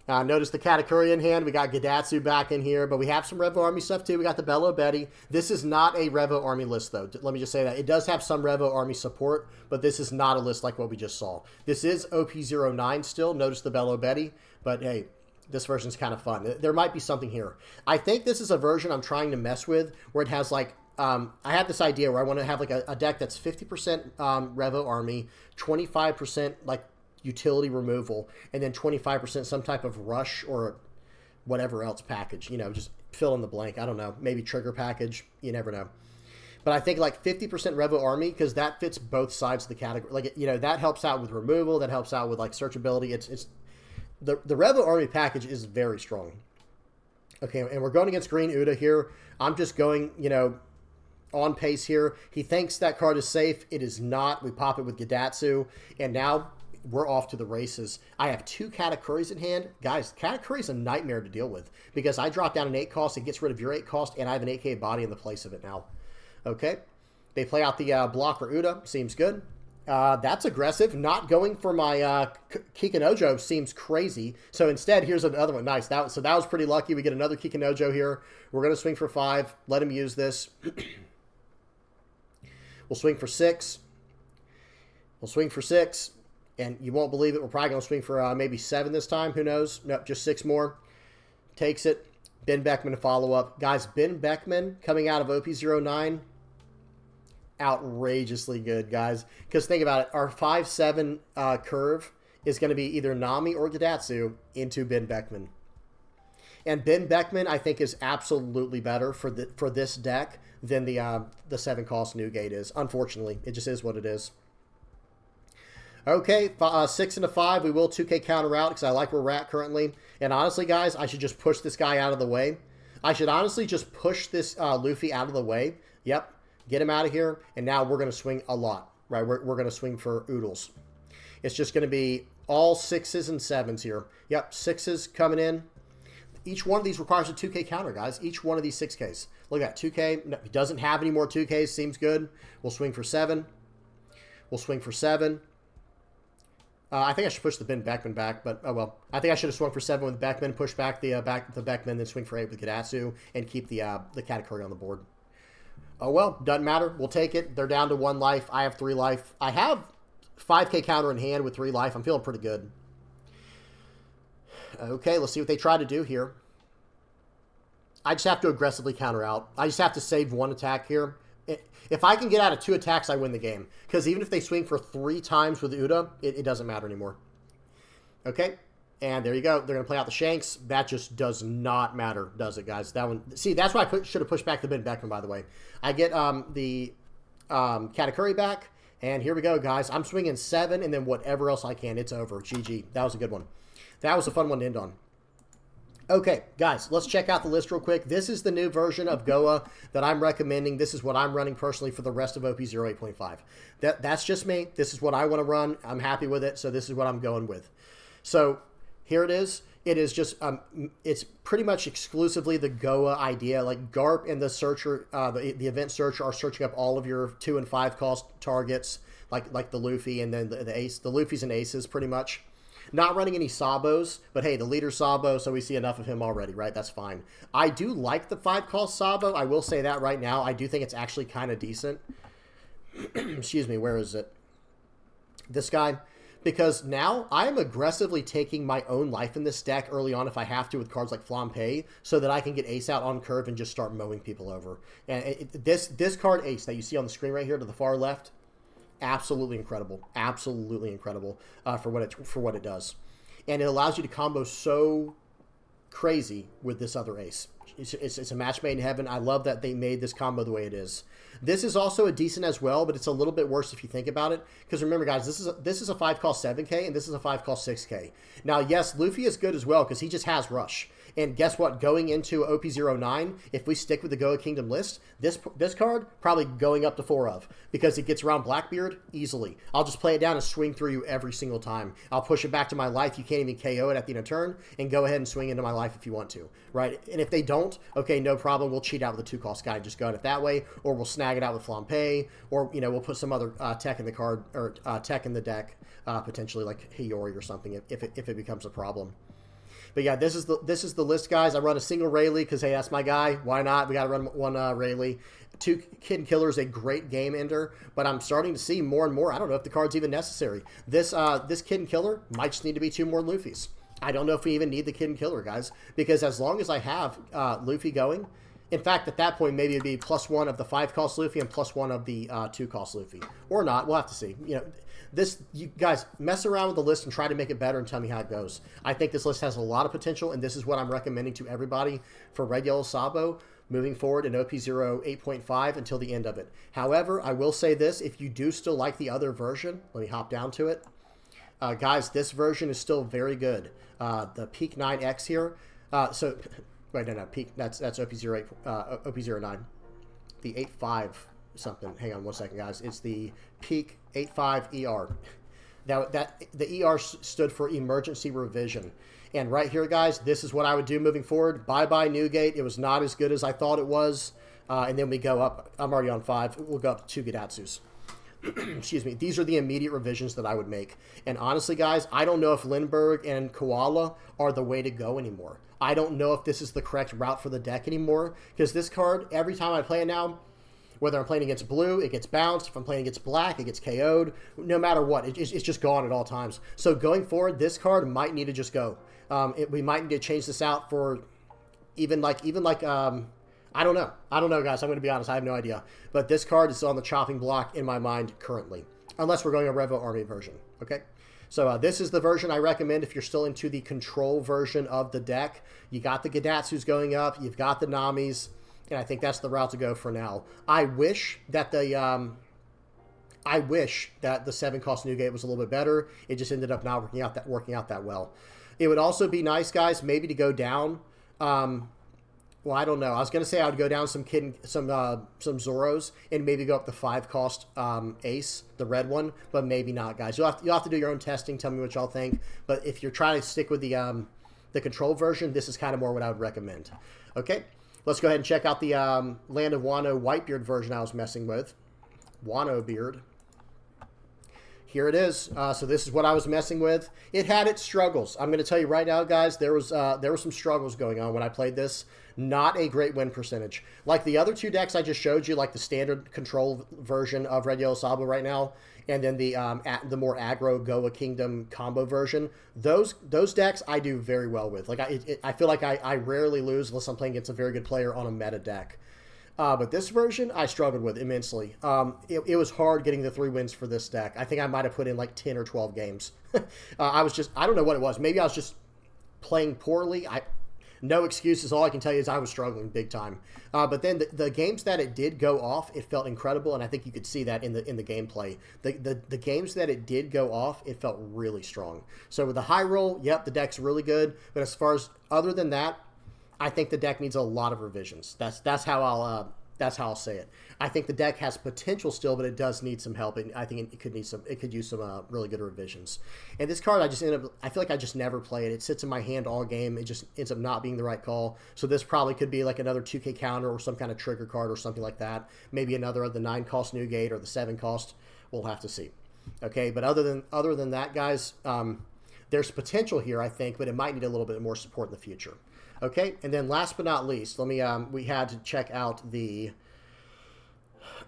Notice the Katakuri in hand. We got Gidatsu back in here, but we have some Revo Army stuff too. We got the Bello Betty. This is not a Revo Army list, though. Let me just say that. It does have some Revo Army support, but this is not a list like what we just saw. This is OP09 still. Notice the Bello Betty, but hey, this version's kind of fun. There might be something here. I think this is a version I'm trying to mess with where it has like, I have this idea where I want to have like a deck that's 50% Revo Army, 25% like utility removal, and then 25% some type of rush or whatever else package. You know, just fill in the blank. I don't know. Maybe trigger package. You never know. But I think like 50% Revo Army, because that fits both sides of the category. Like, you know, that helps out with removal. That helps out with like searchability. It's the Revo Army package is very strong. Okay, and we're going against Green Uta here. I'm just going, you know, on pace here. He thinks that card is safe. It is not. We pop it with Gidatsu, and now we're off to the races. I have 2 Katakuris in hand. Guys, Katakuri is a nightmare to deal with because I drop down an 8 cost. It gets rid of your 8 cost, and I have an 8K body in the place of it now. Okay. They play out the blocker Uta. Seems good. That's aggressive. Not going for my Kikinojo seems crazy. So instead, here's another one. Nice. So that was pretty lucky. We get another Kikinojo here. We're going to swing for 5. Let him use this. We'll swing for 6. We'll swing for 6. And you won't believe it. We're probably going to swing for maybe 7 this time. Who knows? Nope, just 6 more. Takes it. Ben Beckman to follow up. Guys, Ben Beckman coming out of OP09. Outrageously good, guys. Because think about it. Our 5-7 curve is going to be either Nami or Gidatsu into Ben Beckman. And Ben Beckman, I think, is absolutely better for this deck than the 7-cost Newgate is. Unfortunately, it just is what it is. Okay, 6 into 5. We will 2K counter out because I like where we're at currently. And honestly, guys, I should just push this guy out of the way. I should honestly just push this Luffy out of the way. Yep, get him out of here. And now we're going to swing a lot, right? We're going to swing for oodles. It's just going to be all 6s and 7s here. Yep, 6s coming in. Each one of these requires a 2K counter, guys. Each one of these 6Ks. Look at that, 2K. No, he doesn't have any more 2Ks. Seems good. We'll swing for 7. We'll swing for 7. I think I should push the Ben Beckman back, but oh well. I think I should have swung for 7 with Beckman, push back the Beckman, then swing for 8 with Gidatsu, and keep the Katakuri on the board. Oh well, doesn't matter. We'll take it. They're down to 1 life. I have 3 life. I have 5K counter in hand with 3 life. I'm feeling pretty good. Okay, let's see what they try to do here. I just have to aggressively counter out. I just have to save 1 attack here. If I can get out of 2 attacks, I win the game. Because even if they swing for 3 times with Uta, it doesn't matter anymore. Okay, and there you go. They're going to play out the Shanks. That just does not matter, does it, guys? That one. See, that's why I should have pushed back the Ben Beckman, by the way. I get the Katakuri back, and here we go, guys. I'm swinging 7, and then whatever else I can. It's over. GG. That was a good one. That was a fun one to end on. Okay, guys, let's check out the list real quick. This is the new version of Goa that I'm recommending. This is what I'm running personally for the rest of OP08.5. That's just me. This is what I want to run. I'm happy with it, so this is what I'm going with. So here it is. It is just, it's pretty much exclusively the Goa idea. Like GARP and the searcher, the event searcher are searching up all of your 2 and 5 cost targets, like the Luffy and then the Ace, the Luffys and Aces pretty much. Not running any Sabos, but hey, the leader Sabo, so we see enough of him already, right? That's fine. I do like the 5 cost Sabo. I will say that right now. I do think it's actually kind of decent. Excuse me, where is it? This guy. Because now I am aggressively taking my own life in this deck early on if I have to with cards like Flampe so that I can get Ace out on curve and just start mowing people over. And this card Ace that you see on the screen right here to the far left, absolutely incredible, for what it does, and it allows you to combo so crazy with this other Ace. It's a match made in heaven. I love that they made this combo the way it is. This is also a decent as well, but it's a little bit worse if you think about it. Because remember, guys, this is a 5 cost 7K, and this is a 5 cost 6K. Now, yes, Luffy is good as well because he just has Rush. And guess what? Going into OP09, if we stick with the Goa Kingdom list, this card probably going up to 4 of because it gets around Blackbeard easily. I'll just play it down and swing through you every single time. I'll push it back to my life. You can't even KO it at the end of turn, and go ahead and swing into my life if you want to, right? And if they don't, okay, no problem. We'll cheat out with the 2-cost guy and just go at it that way, or we'll snag it out with Flampe, or we'll put some other tech in the card or tech in the deck, potentially like Hiyori or something if it becomes a problem. But yeah, this is the list, guys. I run a single Rayleigh because, hey, that's my guy. Why not? We got to run one Rayleigh. 2 Kid Killer is a great game ender, but I'm starting to see more and more. I don't know if the card's even necessary. This Kid Killer might just need to be 2 more Luffys. I don't know if we even need the Kid Killer, guys, because as long as I have Luffy going, in fact, at that point, maybe it'd be +1 of the 5 cost Luffy and +1 of the 2 cost Luffy, or not. We'll have to see. You guys mess around with the list and try to make it better and tell me how it goes. I think this list has a lot of potential, and this is what I'm recommending to everybody for Red Yellow Sabo moving forward in OP08.5 until the end of it. However, I will say this: if you do still like the other version, let me hop down to it. Guys, this version is still very good. The Peak 9X here. Wait, no, Peak. That's OP08, OP09. The 85 something. Hang on one second, guys. It's the Peak 85 ER. Now the ER stood for Emergency Revision. And right here, guys, this is what I would do moving forward. Bye-bye Newgate. It was not as good as I thought it was. And then we go up. I'm already on 5. We'll go up to 2 Gadatsus. Excuse me. These are the immediate revisions that I would make. And honestly, guys, I don't know if Lindbergh and Koala are the way to go anymore. I don't know if this is the correct route for the deck anymore. Because this card, every time I play it now, whether I'm playing against blue, it gets bounced. If I'm playing against black, it gets KO'd. No matter what, it's just gone at all times. So going forward, this card might need to just go. We might need to change this out for even like I don't know. I don't know, guys. I'm going to be honest. I have no idea. But this card is on the chopping block in my mind currently, unless we're going a Revo Army version. Okay. So this is the version I recommend if you're still into the control version of the deck. You got the Gadatsus going up. You've got the Namis. And I think that's the route to go for now. I wish that the 7-cost Newgate was a little bit better. It just ended up not working out that well. It would also be nice, guys, maybe to go down. Well, I don't know. I was gonna say I would go down some Zoros and maybe go up the 5-cost Ace, the red one, but maybe not, guys. You'll have to do your own testing. Tell me what y'all think. But if you're trying to stick with the control version, this is kind of more what I would recommend. Okay. Let's go ahead and check out the Land of Wano Whitebeard version I was messing with. Wanobeard. Here it is. So this is what I was messing with. It had its struggles. I'm going to tell you right now, guys, there were some struggles going on when I played this. Not a great win percentage. Like the other 2 decks I just showed you, like the standard control version of Red Yellow Sabo right now, and then the more aggro Goa Kingdom combo version. Those decks I do very well with. Like I feel like I rarely lose unless I'm playing against a very good player on a meta deck. But this version I struggled with immensely. It was hard getting the 3 wins for this deck. I think I might have put in like 10 or 12 games. I don't know what it was. Maybe I was just playing poorly. no excuses. All I can tell you is I was struggling big time. But then the games that it did go off, it felt incredible, and I think you could see that in the gameplay. The games that it did go off, it felt really strong. So with the high roll, yep, the deck's really good. But as far as other than that, I think the deck needs a lot of revisions. That's how I'll say it. I think the deck has potential still, but it does need some help, and I think it could use some really good revisions. And this card, I feel like I just never play it. It sits in my hand all game. It just ends up not being the right call. So this probably could be like another 2K counter or some kind of trigger card or something like that. Maybe another of the 9 cost Newgate or the 7 cost. We'll have to see. Okay, but other than that, guys, there's potential here, I think, but it might need a little bit more support in the future. Okay, and then last but not least, let me we had to check out the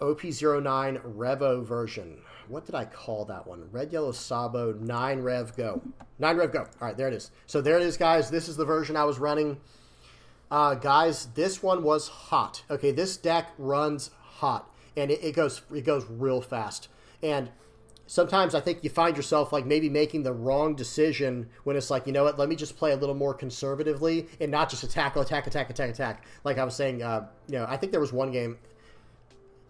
OP09 Revo version. What did I call that one? Red, Yellow, Sabo, 9 Rev Go. 9 Rev Go. All right, there it is. So there it is, guys. This is the version I was running. Guys, this one was hot. Okay, this deck runs hot, and it goes real fast. And sometimes I think you find yourself like maybe making the wrong decision when it's like, you know what, let me just play a little more conservatively and not just attack. Like I was saying, I think there was one game.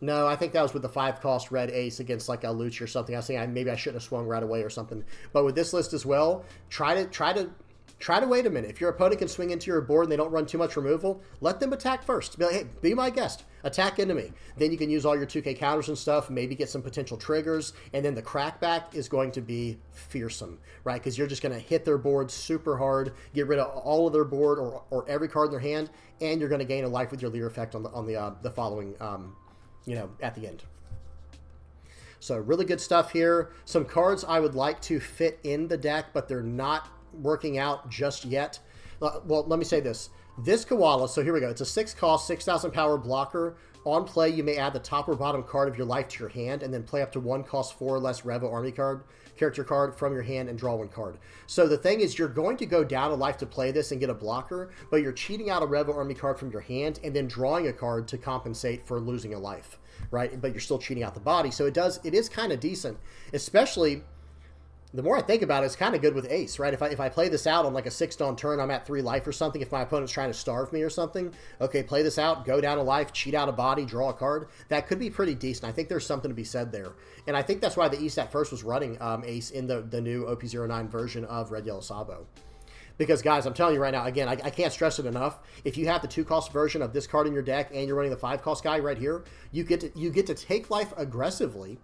No, I think that was with the 5 cost red ace against like a Lucci or something. I was saying maybe I shouldn't have swung right away or something. But with this list as well, try to wait a minute. If your opponent can swing into your board and they don't run too much removal, let them attack first. Be like, hey, be my guest. Attack into me. Then you can use all your 2K counters and stuff, maybe get some potential triggers, and then the crackback is going to be fearsome, right? Because you're just going to hit their board super hard, get rid of all of their board or every card in their hand, and you're going to gain a life with your leader effect on the following, at the end. So really good stuff here. Some cards I would like to fit in the deck, but they're not working out just yet. Well, let me say this. This Koala, so here we go. It's a 6 cost, 6,000 power blocker. On play, you may add the top or bottom card of your life to your hand and then play up to 1 cost 4 or less Revo Army character card from your hand and draw 1 card. So the thing is, you're going to go down a life to play this and get a blocker, but you're cheating out a Revo Army card from your hand and then drawing a card to compensate for losing a life, right? But you're still cheating out the body. So it is kind of decent, especially the more I think about it, it's kind of good with Ace, right? If I play this out on like a 6 dawn turn, I'm at 3 life or something. If my opponent's trying to starve me or something, okay, play this out, go down a life, cheat out a body, draw a card. That could be pretty decent. I think there's something to be said there. And I think that's why the East at first was running Ace in the new OP09 version of Red, Yellow, Sabo. Because, guys, I'm telling you right now, again, I can't stress it enough. If you have the 2 cost version of this card in your deck and you're running the 5 cost guy right here, you get to take life aggressively.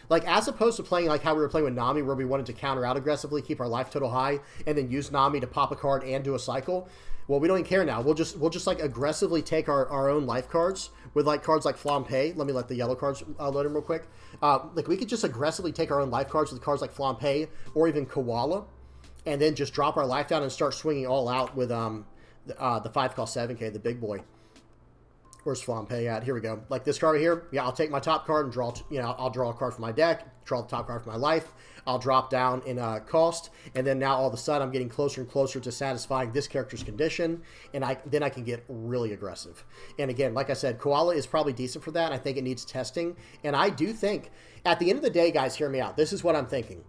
Like, as opposed to playing like how we were playing with Nami, where we wanted to counter out aggressively, keep our life total high, and then use Nami to pop a card and do a cycle. Well, we don't even care now. We'll just like aggressively take our own life cards with like cards like Flampe. Let me let the yellow cards load in real quick. Like we could just aggressively take our own life cards with cards like Flampe or even Koala, and then just drop our life down and start swinging all out with the 5 cost 7K, the big boy. Where's Flampe at? Here we go. Like this card right here. Yeah, I'll take my top card and draw, I'll draw a card from my deck, draw the top card from my life. I'll drop down in cost, and then now all of a sudden I'm getting closer and closer to satisfying this character's condition, and then I can get really aggressive. And again, like I said, Koala is probably decent for that. I think it needs testing, and I do think, at the end of the day, guys, hear me out. This is what I'm thinking.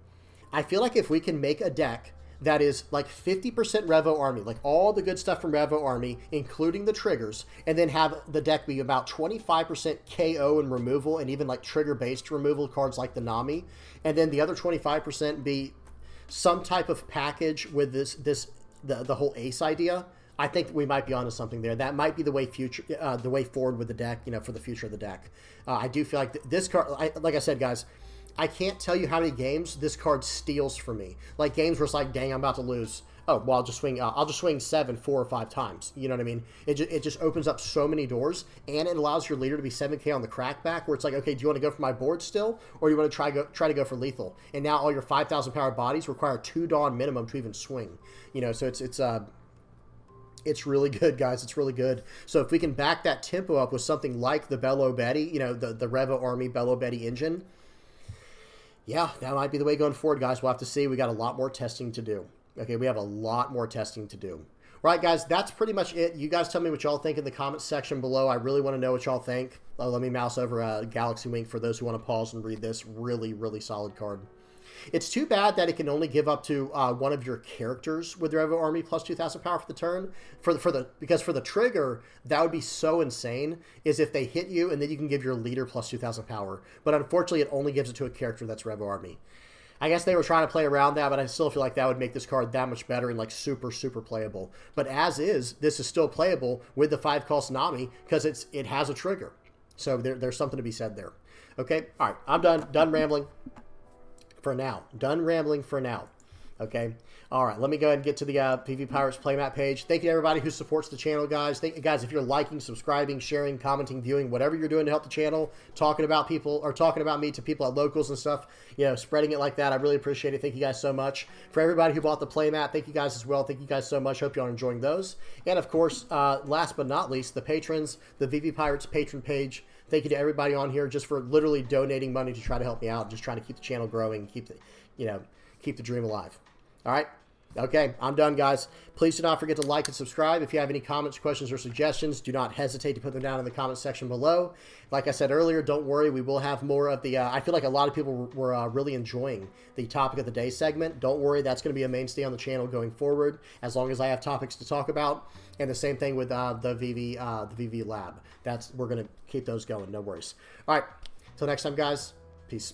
I feel like if we can make a deck that is like 50% Revo Army, like all the good stuff from Revo Army, including the triggers, and then have the deck be about 25% KO and removal, and even like trigger-based removal cards like the Nami, and then the other 25% be some type of package with the whole Ace idea. I think we might be onto something there. That might be the way forward with the deck, for the future of the deck. I do feel like this card, like I said, guys, I can't tell you how many games this card steals for me. Like games where it's like, dang, I'm about to lose. Oh, well, I'll just swing 7 4 or 5 times. You know what I mean? It just opens up so many doors, and it allows your leader to be 7K on the crackback, where it's like, okay, do you want to go for my board still, or do you want to try to go for lethal? And now all your 5,000 power bodies require 2 dawn minimum to even swing. So it's really good, guys. It's really good. So if we can back that tempo up with something like the Bello Betty, the Revo Army Bello Betty engine. Yeah, that might be the way going forward, guys. We'll have to see. We got a lot more testing to do. Okay, we have a lot more testing to do. All right, guys, that's pretty much it. You guys tell me what y'all think in the comments section below. I really want to know what y'all think. Let me mouse over Galaxy Wink for those who want to pause and read this. Really, really solid card. It's too bad that it can only give up to one of your characters with Revo Army plus 2,000 power for the turn. Because for the trigger, that would be so insane, is if they hit you and then you can give your leader plus 2,000 power. But unfortunately, it only gives it to a character that's Revo Army. I guess they were trying to play around that, but I still feel like that would make this card that much better and like super, super playable. But as is, this is still playable with the 5-cost Nami because it has a trigger. So there's something to be said there. Okay, all right, I'm done rambling for now. Done rambling for now. Okay, all right, let me go ahead and get to the PV Pirates playmat page. Thank you to everybody who supports the channel, guys. Thank you, guys, if you're liking, subscribing, sharing, commenting, viewing, whatever you're doing to help the channel, talking about people or talking about me to people at locals and stuff, you know, spreading it like that. I really appreciate it. Thank you guys so much. For everybody who bought the playmat, thank you guys as well. Thank you guys so much. Hope you are enjoying those. And of course, last but not least, the patrons, the VV Pirates patron page. Thank you to everybody on here just for literally donating money to try to help me out, just trying to keep the channel growing, keep the dream alive. All right. Okay, I'm done, guys. Please do not forget to like and subscribe. If you have any comments, questions, or suggestions, do not hesitate to put them down in the comment section below. Like I said earlier, don't worry. We will have more of the... I feel like a lot of people were really enjoying the topic of the day segment. Don't worry. That's going to be a mainstay on the channel going forward, as long as I have topics to talk about. And the same thing with the VV Lab. We're going to keep those going. No worries. All right. Until next time, guys. Peace.